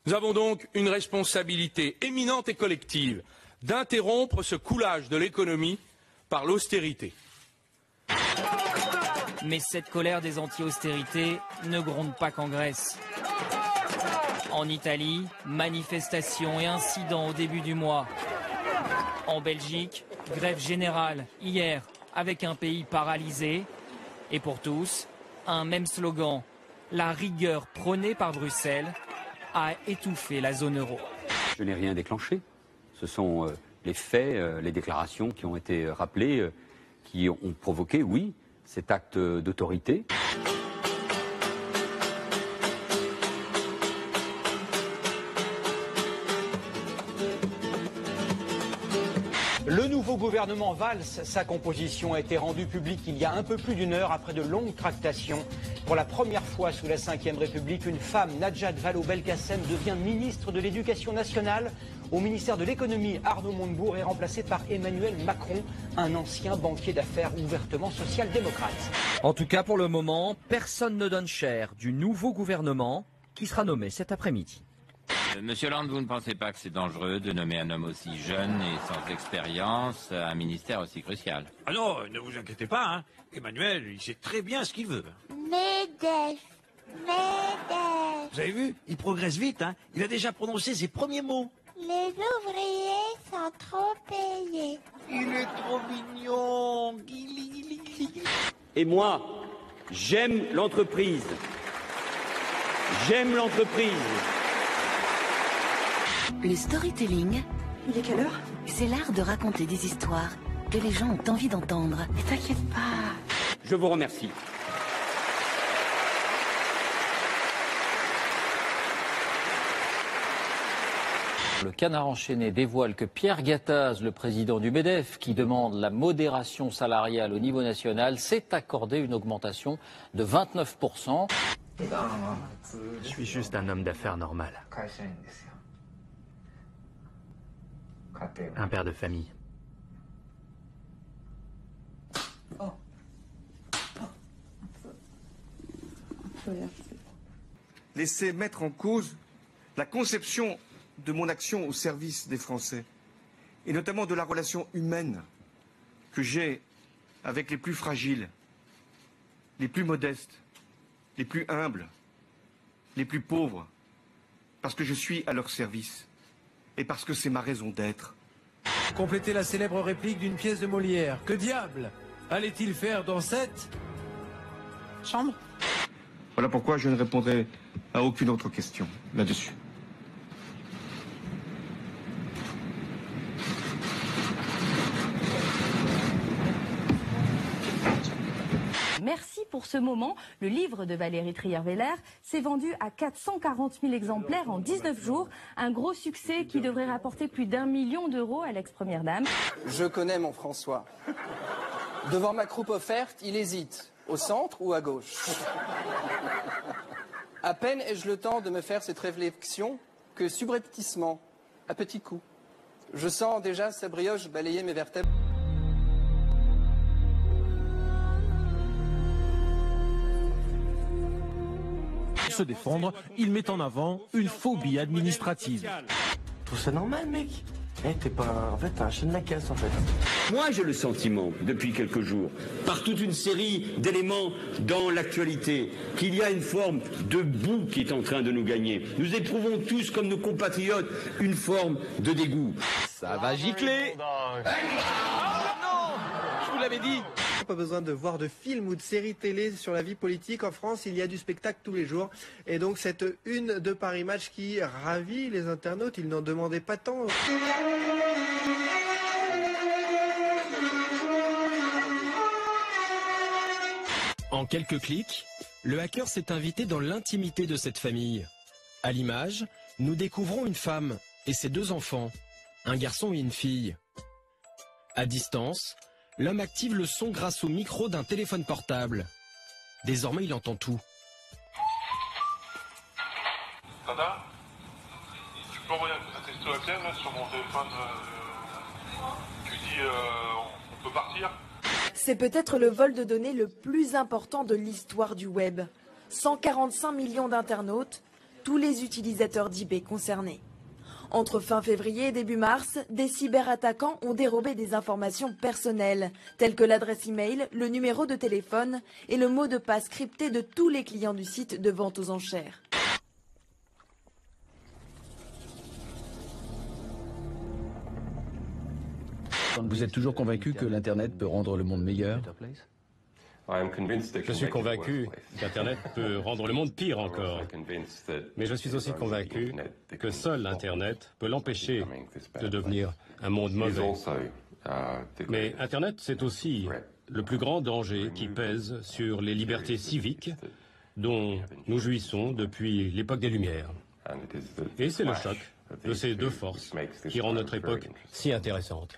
Nous avons donc une responsabilité éminente et collective d'interrompre ce coulage de l'économie par l'austérité. Mais cette colère des anti-austérités ne gronde pas qu'en Grèce. En Italie, manifestations et incidents au début du mois. En Belgique, grève générale hier avec un pays paralysé. Et pour tous, un même slogan, la rigueur prônée par Bruxelles a étouffé la zone euro. Je n'ai rien déclenché. Ce sont les faits, les déclarations qui ont été rappelées, qui ont provoqué, oui, cet acte d'autorité. Le nouveau gouvernement Valls, sa composition a été rendue publique il y a un peu plus d'une heure après de longues tractations. Pour la première fois sous la Ve République, une femme, Najat Vallaud-Belkacem, devient ministre de l'Éducation nationale. Au ministère de l'Économie, Arnaud Montebourg est remplacé par Emmanuel Macron, un ancien banquier d'affaires ouvertement social-démocrate. En tout cas, pour le moment, personne ne donne cher du nouveau gouvernement qui sera nommé cet après-midi. Monsieur Hollande, vous ne pensez pas que c'est dangereux de nommer un homme aussi jeune et sans expérience à un ministère aussi crucial? Ah non, ne vous inquiétez pas, hein. Emmanuel, il sait très bien ce qu'il veut. MEDEF. Vous avez vu? Il progresse vite, hein. Il a déjà prononcé ses premiers mots. Les ouvriers sont trop payés. Il est trop mignon. Et moi, j'aime l'entreprise. J'aime l'entreprise. Le storytelling, il est quelle heure? C'est l'art de raconter des histoires que les gens ont envie d'entendre. Mais t'inquiète pas. Je vous remercie. Le Canard enchaîné dévoile que Pierre Gattaz, le président du MEDEF, qui demande la modération salariale au niveau national, s'est accordé une augmentation de 29%. Je suis juste un homme d'affaires normal. Un père de famille. Laisser mettre en cause la conception de mon action au service des Français, et notamment de la relation humaine que j'ai avec les plus fragiles, les plus modestes, les plus humbles, les plus pauvres, parce que je suis à leur service et parce que c'est ma raison d'être. Compléter la célèbre réplique d'une pièce de Molière. Que diable allait-il faire dans cette chambre? Voilà pourquoi je ne répondrai à aucune autre question là-dessus. Merci pour ce moment. Le livre de Valérie Trierweiler s'est vendu à 440 000 exemplaires en 19 jours. Un gros succès qui devrait rapporter plus d'1 million d'euros à l'ex-première dame. Je connais mon François. Devant ma croupe offerte, il hésite. Au centre ou à gauche? À peine ai-je le temps de me faire cette réflexion que subrepticement, à petits coups, je sens déjà sa brioche balayer mes vertèbres. Pour se défendre, il met en avant une phobie administrative. Je trouve ça normal, mec. T'es pas... En fait, t'es un chien de la caisse, en fait. Moi, j'ai le sentiment, depuis quelques jours, par toute une série d'éléments dans l'actualité, qu'il y a une forme de boue qui est en train de nous gagner. Nous éprouvons tous, comme nos compatriotes, une forme de dégoût. Ça va gicler. Je vous l'avais dit. Pas besoin de voir de films ou de séries télé sur la vie politique. En France, il y a du spectacle tous les jours. Et donc cette une de Paris Match qui ravit les internautes, ils n'en demandaient pas tant. En quelques clics, le hacker s'est invité dans l'intimité de cette famille. À l'image, nous découvrons une femme et ses 2 enfants, un garçon et une fille. À distance, l'homme active le son grâce au micro d'un téléphone portable. Désormais, il entend tout. Tata, tu peux envoyer un texto à Clem là, sur mon téléphone. Tu dis on peut partir. C'est peut-être le vol de données le plus important de l'histoire du web. 145 millions d'internautes, tous les utilisateurs d'eBay concernés. Entre fin février et début mars, des cyberattaquants ont dérobé des informations personnelles, telles que l'adresse email, le numéro de téléphone et le mot de passe crypté de tous les clients du site de vente aux enchères. Vous êtes toujours convaincu que l'Internet peut rendre le monde meilleur? Je suis convaincu qu'Internet peut rendre le monde pire encore. Mais je suis aussi convaincu que seul Internet peut l'empêcher de devenir un monde mauvais. Mais Internet, c'est aussi le plus grand danger qui pèse sur les libertés civiques dont nous jouissons depuis l'époque des Lumières. Et c'est le choc de ces 2 forces qui rend notre époque si intéressante.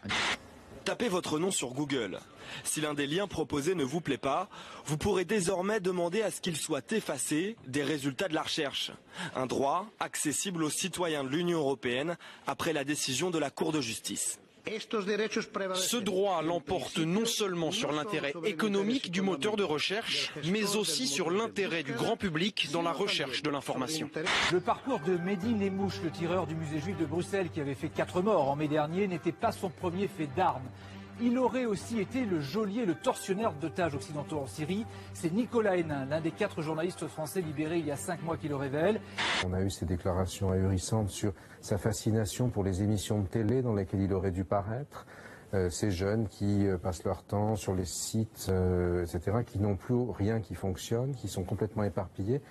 Tapez votre nom sur Google. Si l'un des liens proposés ne vous plaît pas, vous pourrez désormais demander à ce qu'il soit effacé des résultats de la recherche. Un droit accessible aux citoyens de l'Union européenne après la décision de la Cour de justice. Ce droit l'emporte non seulement sur l'intérêt économique du moteur de recherche, mais aussi sur l'intérêt du grand public dans la recherche de l'information. Le parcours de Mehdi Nemmouche, le tireur du musée juif de Bruxelles qui avait fait 4 morts en mai dernier, n'était pas son premier fait d'armes. Il aurait aussi été le geôlier, le tortionnaire d'otages occidentaux en Syrie. C'est Nicolas Hénin, l'un des 4 journalistes français libérés il y a 5 mois qui le révèle. On a eu ces déclarations ahurissantes sur sa fascination pour les émissions de télé dans lesquelles il aurait dû paraître. Ces jeunes qui passent leur temps sur les sites, etc., qui n'ont plus rien qui fonctionne, qui sont complètement éparpillés.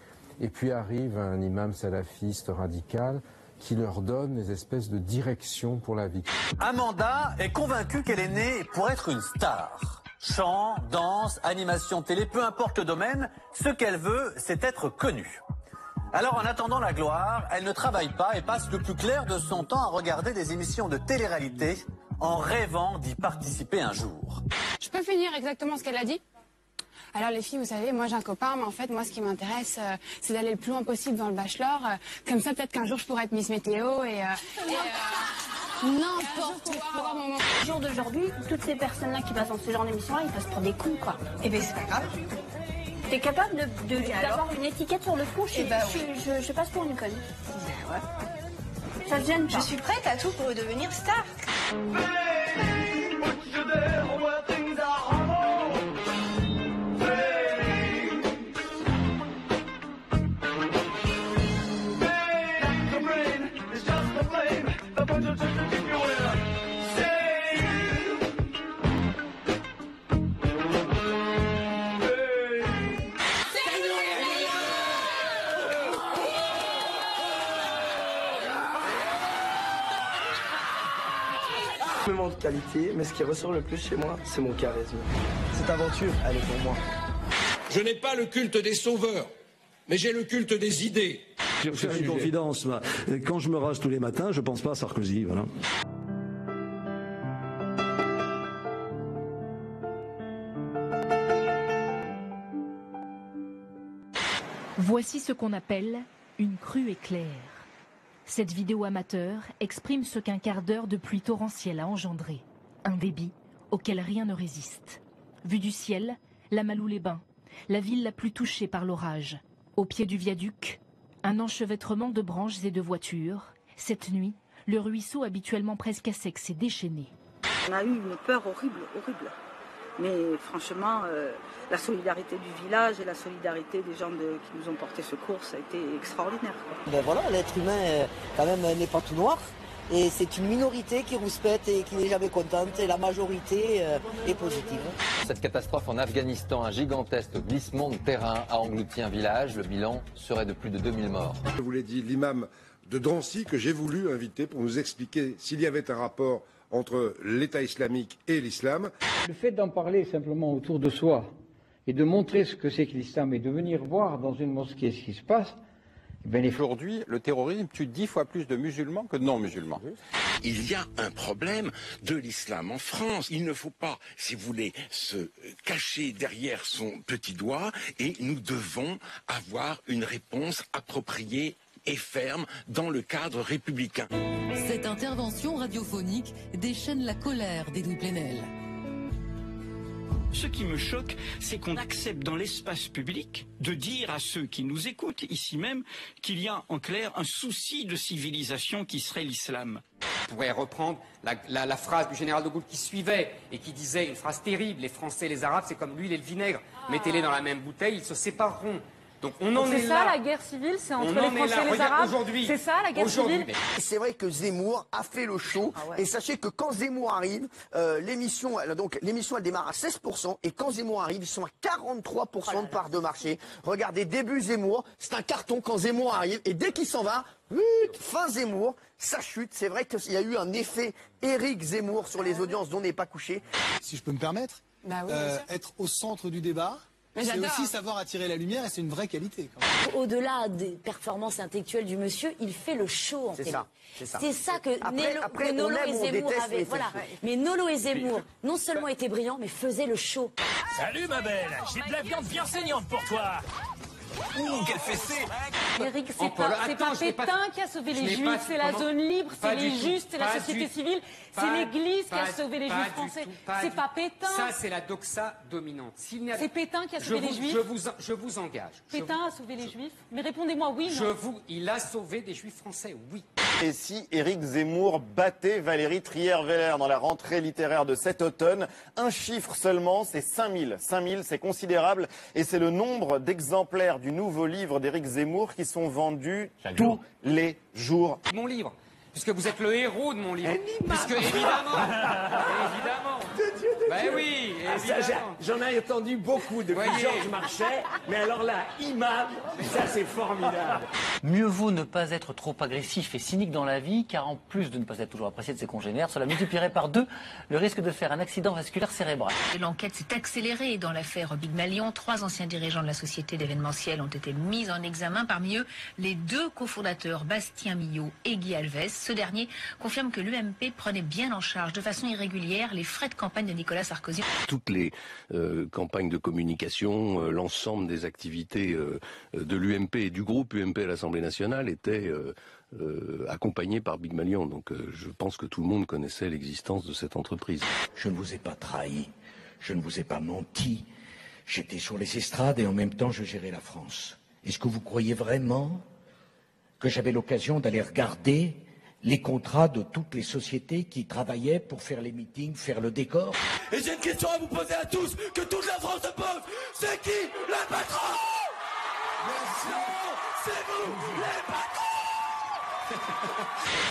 Et puis arrive un imam salafiste radical qui leur donne des espèces de direction pour la vie. Amanda est convaincue qu'elle est née pour être une star. Chant, danse, animation télé, peu importe le domaine, ce qu'elle veut, c'est être connue. Alors en attendant la gloire, elle ne travaille pas et passe le plus clair de son temps à regarder des émissions de télé-réalité en rêvant d'y participer un jour. Je peux finir exactement ce qu'elle a dit ? Alors les filles, vous savez, moi j'ai un copain, mais en fait moi ce qui m'intéresse, c'est d'aller le plus loin possible dans le bachelor. Comme ça peut-être qu'un jour je pourrais être Miss Météo et n'importe quoi. Au jour d'aujourd'hui, toutes ces personnes-là qui passent dans ce genre d'émission-là, ils passent pour des cons, quoi. Eh ben c'est pas grave. T'es capable d'avoir une étiquette sur le front, je passe pour une conne. Ben ouais. Ça te gêne pas. Je suis prête à tout pour devenir star. Énormément de qualité, mais ce qui ressort le plus chez moi, c'est mon charisme. Cette aventure, elle est pour moi. Je n'ai pas le culte des sauveurs, mais j'ai le culte des idées. Je vais faire une confidence. Quand je me rase tous les matins, je pense pas à Sarkozy. Voilà. Voici ce qu'on appelle une crue éclair. Cette vidéo amateur exprime ce qu'un quart d'heure de pluie torrentielle a engendré. Un débit auquel rien ne résiste. Vue du ciel, la Malou-les-Bains, la ville la plus touchée par l'orage. Au pied du viaduc, un enchevêtrement de branches et de voitures. Cette nuit, le ruisseau habituellement presque à sec s'est déchaîné. On a eu une peur horrible, horrible. Mais franchement, la solidarité du village et la solidarité des gens qui nous ont porté secours, ça a été extraordinaire. Ben voilà, l'être humain, quand même, n'est pas tout noir. Et c'est une minorité qui rouspète et qui n'est jamais contente. Et la majorité est positive. Cette catastrophe en Afghanistan, un gigantesque glissement de terrain a englouti un village. Le bilan serait de plus de 2000 morts. Je vous l'ai dit, l'imam de Drancy que j'ai voulu inviter pour nous expliquer s'il y avait un rapport entre l'État islamique et l'islam. Le fait d'en parler simplement autour de soi et de montrer ce que c'est que l'islam et de venir voir dans une mosquée ce qui se passe, aujourd'hui, le terrorisme tue 10 fois plus de musulmans que de non-musulmans. Il y a un problème de l'islam en France. Il ne faut pas, si vous voulez, se cacher derrière son petit doigt et nous devons avoir une réponse appropriée et ferme dans le cadre républicain. Cette intervention radiophonique déchaîne la colère d'Edoui Plenel. Ce qui me choque, c'est qu'on accepte dans l'espace public de dire à ceux qui nous écoutent ici même qu'il y a en clair un souci de civilisation qui serait l'islam. Je pourrais reprendre la phrase du général de Gaulle qui suivait et qui disait une phrase terrible: les Français et les Arabes, c'est comme l'huile et le vinaigre. Mettez-les dans la même bouteille, ils se sépareront. Donc on en est là. C'est ça la guerre civile, c'est entre les Français et les Arabes. C'est ça la guerre civile. C'est vrai que Zemmour a fait le show. Et sachez que quand Zemmour arrive, l'émission elle démarre à 16% et quand Zemmour arrive, ils sont à 43% de part de marché. Regardez, début Zemmour, c'est un carton quand Zemmour arrive et dès qu'il s'en va, fin Zemmour, ça chute. C'est vrai qu'il y a eu un effet Éric Zemmour sur les audiences dont on n'est pas couché. Si je peux me permettre, être au centre du débat, Mais C'est j'adore. aussi savoir attirer la lumière et c'est une vraie qualité. Au-delà des performances intellectuelles du monsieur, il fait le show en télé. C'est ça que Après, Nolo on aime et ou on Zemmour déteste, avaient. mais Voilà. c'est le Mais Nolo et Zemmour, non seulement étaient brillants, mais faisaient le show. Salut ma belle, j'ai de la viande bien saignante pour toi. Ouh, quel fessé! Eric, c'est pas Pétain qui a sauvé les Juifs, c'est la zone libre, c'est les justes, c'est la société civile, c'est l'Église qui a sauvé les Juifs français. C'est pas Pétain. Ça, c'est la doxa dominante. C'est Pétain qui a sauvé les Juifs. Je vous engage. Pétain a sauvé les Juifs. Mais répondez-moi oui, non. Il a sauvé des Juifs français, oui. Et si Éric Zemmour battait Valérie Trierweiler dans la rentrée littéraire de cet automne, un chiffre seulement, c'est 5000. 5000, c'est considérable. Et c'est le nombre d'exemplaires du nouveau livre d'Éric Zemmour qui sont vendus tous les jours. Mon livre, puisque vous êtes le héros de mon livre. Puisque évidemment, ben oui, évidemment. J'en ai entendu beaucoup depuis Georges Marchais, mais alors là, imam, ça c'est formidable. Mieux vaut ne pas être trop agressif et cynique dans la vie, car en plus de ne pas être toujours apprécié de ses congénères, cela multiplierait par 2 le risque de faire un accident vasculaire cérébral. L'enquête s'est accélérée dans l'affaire Big Malion. 3 anciens dirigeants de la société d'événementiel ont été mis en examen. Parmi eux, les 2 cofondateurs, Bastien Millot et Guy Alves. Ce dernier confirme que l'UMP prenait bien en charge de façon irrégulière les frais de campagne de Nicolas Sarkozy. Toutes les campagnes de communication, l'ensemble des activités de l'UMP et du groupe UMP à l'Assemblée nationale étaient accompagnées par Big Malion. Donc je pense que tout le monde connaissait l'existence de cette entreprise. Je ne vous ai pas trahi, je ne vous ai pas menti. J'étais sur les estrades et en même temps je gérais la France. Est-ce que vous croyez vraiment que j'avais l'occasion d'aller regarder les contrats de toutes les sociétés qui travaillaient pour faire les meetings, faire le décor? Et j'ai une question à vous poser à tous, que toute la France se pose. C'est qui le patron? C'est vous, les patrons!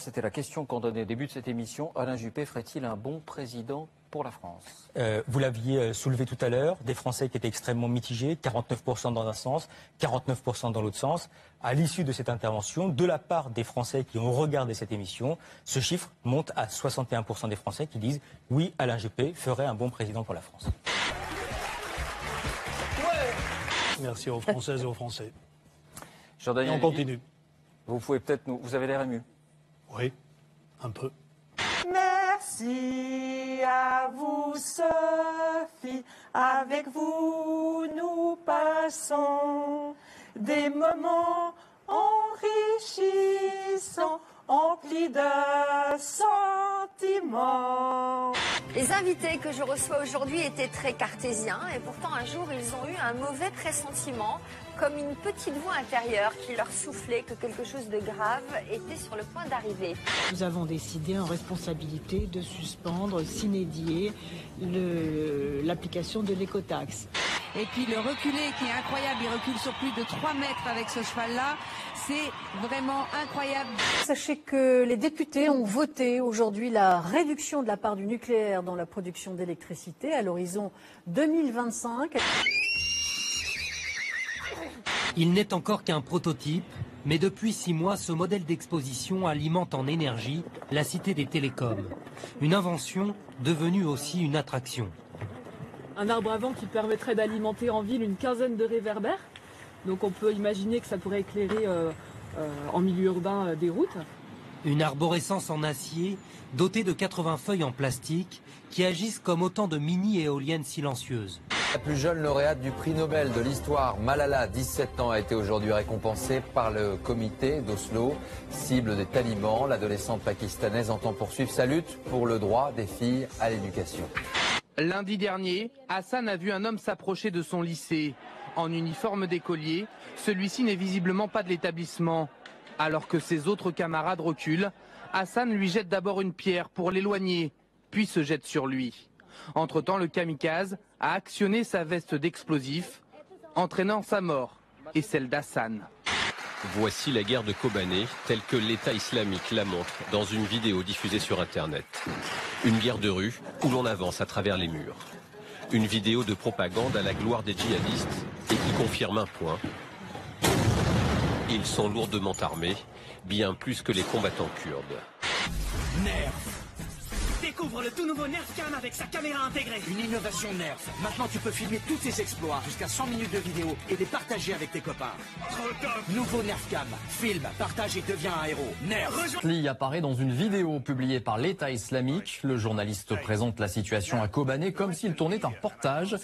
C'était la question qu'on donnait au début de cette émission. Alain Juppé ferait-il un bon président pour la France? Vous l'aviez soulevé tout à l'heure, des Français qui étaient extrêmement mitigés, 49% dans un sens, 49% dans l'autre sens. À l'issue de cette intervention, de la part des Français qui ont regardé cette émission, ce chiffre monte à 61% des Français qui disent « Oui, Alain Juppé ferait un bon président pour la France ». Merci aux Françaises et aux Français. Et on continue. Vous pouvez peut-être nous... Vous avez l'air ému. Oui, un peu. Merci à vous, Sophie. Avec vous, nous passons des moments enrichissants, emplis de sentiments. Les invités que je reçois aujourd'hui étaient très cartésiens et pourtant un jour ils ont eu un mauvais pressentiment, comme une petite voix intérieure qui leur soufflait que quelque chose de grave était sur le point d'arriver. Nous avons décidé en responsabilité de suspendre sine die l'application de l'écotaxe. Et puis le reculé qui est incroyable, il recule sur plus de 3 mètres avec ce cheval-là. C'est vraiment incroyable. Sachez que les députés ont voté aujourd'hui la réduction de la part du nucléaire dans la production d'électricité à l'horizon 2025. Il n'est encore qu'un prototype, mais depuis 6 mois, ce modèle d'exposition alimente en énergie la cité des télécoms. Une invention devenue aussi une attraction. Un arbre à vent qui permettrait d'alimenter en ville une quinzaine de réverbères. Donc on peut imaginer que ça pourrait éclairer en milieu urbain des routes. Une arborescence en acier dotée de 80 feuilles en plastique qui agissent comme autant de mini-éoliennes silencieuses. La plus jeune lauréate du prix Nobel de l'histoire, Malala, 17 ans, a été aujourd'hui récompensée par le comité d'Oslo. Cible des talibans, l'adolescente pakistanaise entend poursuivre sa lutte pour le droit des filles à l'éducation. Lundi dernier, Hassan a vu un homme s'approcher de son lycée. En uniforme d'écolier, celui-ci n'est visiblement pas de l'établissement. Alors que ses autres camarades reculent, Hassan lui jette d'abord une pierre pour l'éloigner, puis se jette sur lui. Entre-temps, le kamikaze a actionné sa veste d'explosifs, entraînant sa mort et celle d'Hassan. Voici la guerre de Kobané, telle que l'État islamique la montre dans une vidéo diffusée sur Internet. Une guerre de rue où l'on avance à travers les murs. Une vidéo de propagande à la gloire des djihadistes et qui confirme un point. Ils sont lourdement armés, bien plus que les combattants kurdes. Nerf, Découvre le tout nouveau NerfCam avec sa caméra intégrée. Une innovation Nerf. Maintenant, tu peux filmer tous tes exploits, jusqu'à 100 minutes de vidéo, et les partager avec tes copains. Trop top. Nouveau NerfCam. Filme, partage et deviens un héros. Nerf. Lee apparaît dans une vidéo publiée par l'État islamique. Le journaliste présente la situation à Kobané comme s'il tournait un reportage.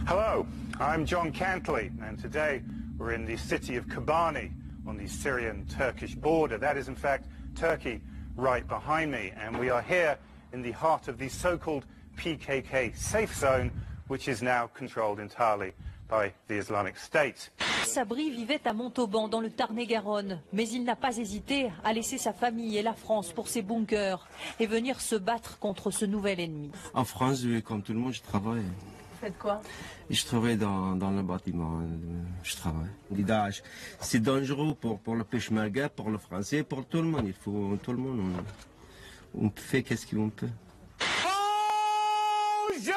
Hello, I'm John Cantley, and today we're in the city of Kobani on the Syrian-Turkish border. That is in fact Turkey right behind me, and we are here in the heart of the so-called PKK safe zone, which is now controlled entirely by the Islamic State. Sabri vivait à Montauban, dans le Tarn-et-Garonne, mais il n'a pas hésité à laisser sa famille et la France pour ses bunkers et venir se battre contre ce nouvel ennemi. En France, comme tout le monde, je travaille. Vous faites quoi? Je travaille dans le bâtiment. Je travaille. Daesh, c'est dangereux pour le peshmerga, pour le français, pour tout le monde. Il faut tout le monde. On fait qu'est-ce qu'on peut. Bonjour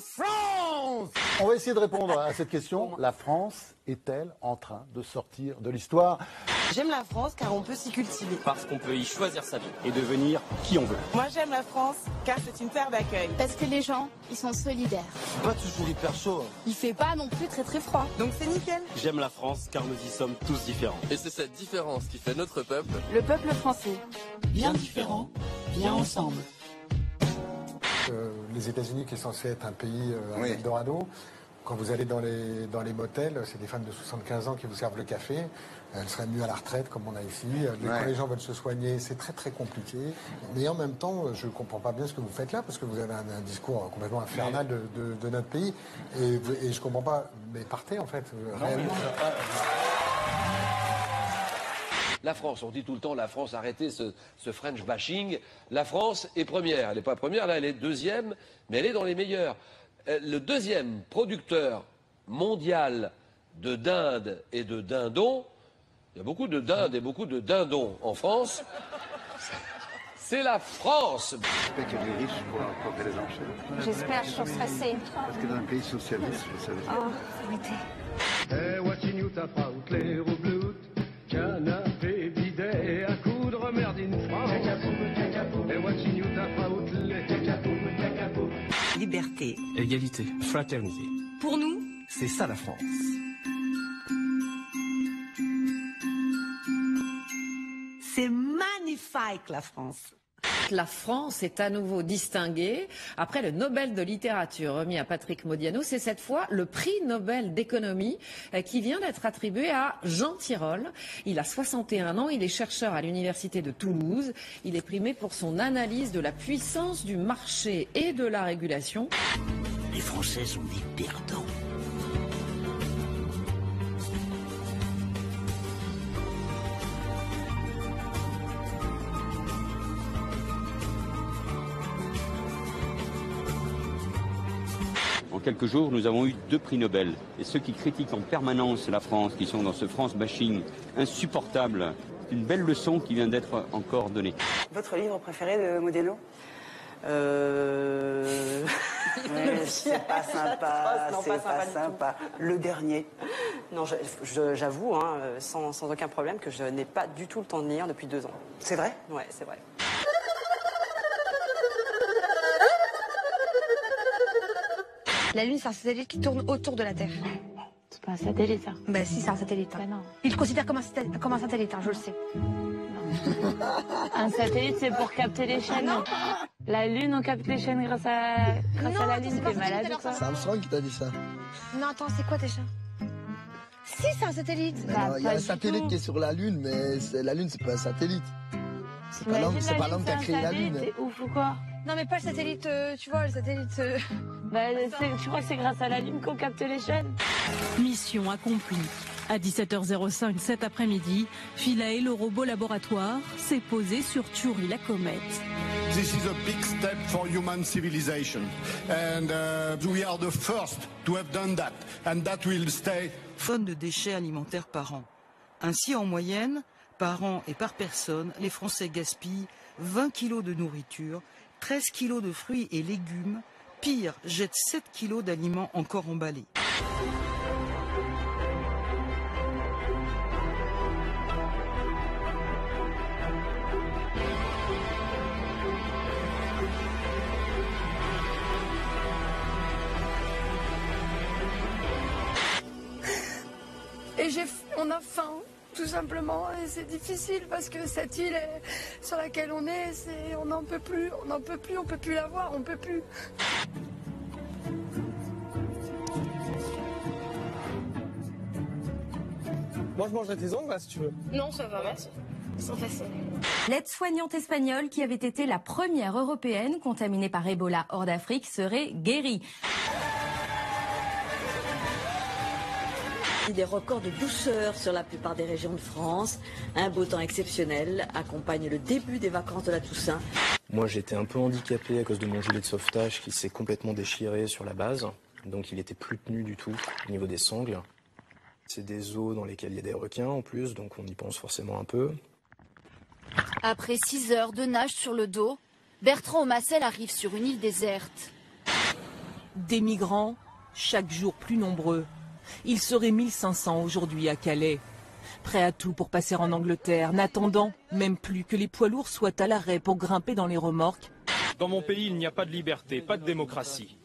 France! On va essayer de répondre à cette question. La France est-elle en train de sortir de l'histoire? J'aime la France car on peut s'y cultiver. Parce qu'on peut y choisir sa vie et devenir qui on veut. Moi j'aime la France car c'est une terre d'accueil. Parce que les gens, ils sont solidaires. C'est pas toujours hyper chaud. Il fait pas non plus très très froid. Donc c'est nickel. J'aime la France car nous y sommes tous différents. Et c'est cette différence qui fait notre peuple. Le peuple français. Bien différent, bien ensemble. Les États-Unis, qui est censé être un pays Eldorado, quand vous allez dans les motels, c'est des femmes de 75 ans qui vous servent le café. Elles seraient mieux à la retraite, comme on a ici. Quand les gens veulent se soigner, c'est très très compliqué. Mais en même temps, je ne comprends pas bien ce que vous faites là, parce que vous avez un discours complètement infernal de notre pays. Et je ne comprends pas. Mais partez, en fait. Réellement. La France, on dit tout le temps, la France, arrêtez ce French bashing. La France est première. Elle n'est pas première, là, elle est deuxième, mais elle est dans les meilleurs. Le deuxième producteur mondial de dinde et de dindons, il y a beaucoup de dindes et beaucoup de dindons en France, c'est la France. J'espère qu'il y a des riches pour porter les enchères. J'espère, je suis stressée. Parce que dans un pays socialiste, vous savez. Oh, arrêtez. Canapé, bidet, à coudre, merde in France. Liberté. Égalité. Fraternité. Pour nous, c'est ça la France. c'est magnifique la France. La France est à nouveau distinguée. Après le Nobel de littérature remis à Patrick Modiano, c'est cette fois le prix Nobel d'économie qui vient d'être attribué à Jean Tirole. Il a 61 ans, il est chercheur à l'université de Toulouse. Il est primé pour son analyse de la puissance du marché et de la régulation. Les Français sont des perdants. En quelques jours, nous avons eu 2 prix Nobel. Et ceux qui critiquent en permanence la France, qui sont dans ce France bashing insupportable, c'est une belle leçon qui vient d'être encore donnée. Votre livre préféré de Modiano? C'est pas sympa, c'est pas sympa. Le dernier. Non, j'avoue, hein, sans aucun problème, que je n'ai pas du tout le temps de lire depuis 2 ans. C'est vrai? Ouais, c'est vrai. La Lune, c'est un satellite qui tourne autour de la Terre. C'est pas un satellite, ça. Bah si, c'est un satellite. Bah non. Il le considère comme un satellite, hein, je le sais. Un satellite, c'est pour capter les chaînes. Non. La Lune, on capte les chaînes grâce à la Lune. T'es malade ou quoi? C'est Armstrong qui t'a dit ça. Non, attends, c'est quoi déjà? Si, c'est un satellite. Il y a un satellite qui est sur la Lune, mais la Lune, c'est pas un satellite. C'est pas l'homme qui a créé la Lune. T'es ouf ou quoi? Non, mais pas le satellite, tu vois, le satellite... tu crois que c'est grâce à la Lune qu'on capte les chaînes? Mission accomplie. À 17h05 cet après-midi, Philae, le robot laboratoire, s'est posé sur Chury, la comète. This is a big step for human civilization. And we are the first to have done that. And that will stay. Tonnes de déchets alimentaires par an. Ainsi, en moyenne, par an et par personne, les Français gaspillent 20 kilos de nourriture, 13 kilos de fruits et légumes, pire, jettent 7 kilos d'aliments encore emballés. on a faim, tout simplement, et c'est difficile parce que cette île sur laquelle on est, on n'en peut plus, on peut plus la voir, on peut plus. Moi, je mangerai tes ongles, là, si tu veux. Non, ça va, merci. Sans facile. L'aide-soignante espagnole qui avait été la première européenne contaminée par Ebola hors d'Afrique serait guérie. Des records de douceur sur la plupart des régions de France. Un beau temps exceptionnel accompagne le début des vacances de la Toussaint. Moi, j'étais un peu handicapé à cause de mon gilet de sauvetage qui s'est complètement déchiré sur la base. Donc, il était plus tenu du tout au niveau des sangles. C'est des eaux dans lesquelles il y a des requins en plus, donc on y pense forcément un peu. Après 6 heures de nage sur le dos, Bertrand Omassel arrive sur une île déserte. Des migrants, chaque jour plus nombreux. Il serait 1500 aujourd'hui à Calais. Prêts à tout pour passer en Angleterre, n'attendant même plus que les poids lourds soient à l'arrêt pour grimper dans les remorques. Dans mon pays, il n'y a pas de liberté, pas de démocratie.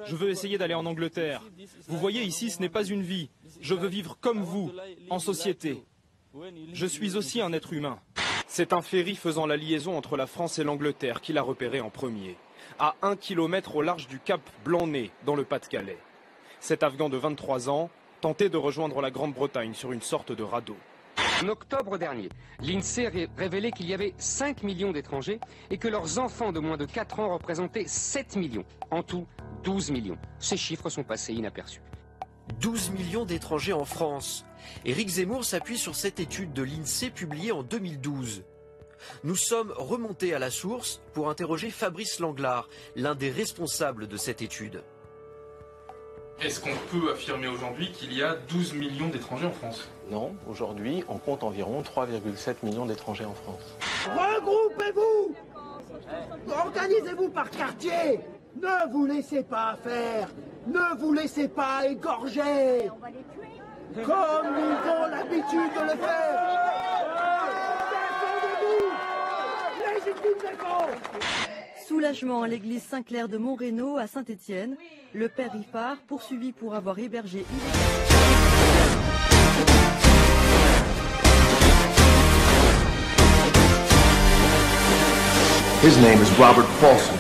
Je veux essayer d'aller en Angleterre. Vous voyez, ici, ce n'est pas une vie. Je veux vivre comme vous, en société. Je suis aussi un être humain. C'est un ferry faisant la liaison entre la France et l'Angleterre qu'il a repéré en premier, à 1 km au large du cap Blanc-Nez, dans le Pas-de-Calais. Cet Afghan de 23 ans tentait de rejoindre la Grande-Bretagne sur une sorte de radeau. En octobre dernier, l'INSEE révélait qu'il y avait 5 millions d'étrangers et que leurs enfants de moins de 4 ans représentaient 7 millions. En tout, 12 millions. Ces chiffres sont passés inaperçus. 12 millions d'étrangers en France. Éric Zemmour s'appuie sur cette étude de l'INSEE publiée en 2012. Nous sommes remontés à la source pour interroger Fabrice Langlard, l'un des responsables de cette étude. Est-ce qu'on peut affirmer aujourd'hui qu'il y a 12 millions d'étrangers en France? Non, aujourd'hui, on compte environ 3,7 millions d'étrangers en France. Regroupez-vous! Organisez-vous par quartier! Ne vous laissez pas faire! Ne vous laissez pas égorger! Comme ils ont l'habitude de le faire! Défendez-vous! Légitime défense! Soulagement à l'église Saint-Clair de Montrénaud à Saint-Étienne. Le père Riffard, poursuivi pour avoir hébergé His name is Robert Paulson.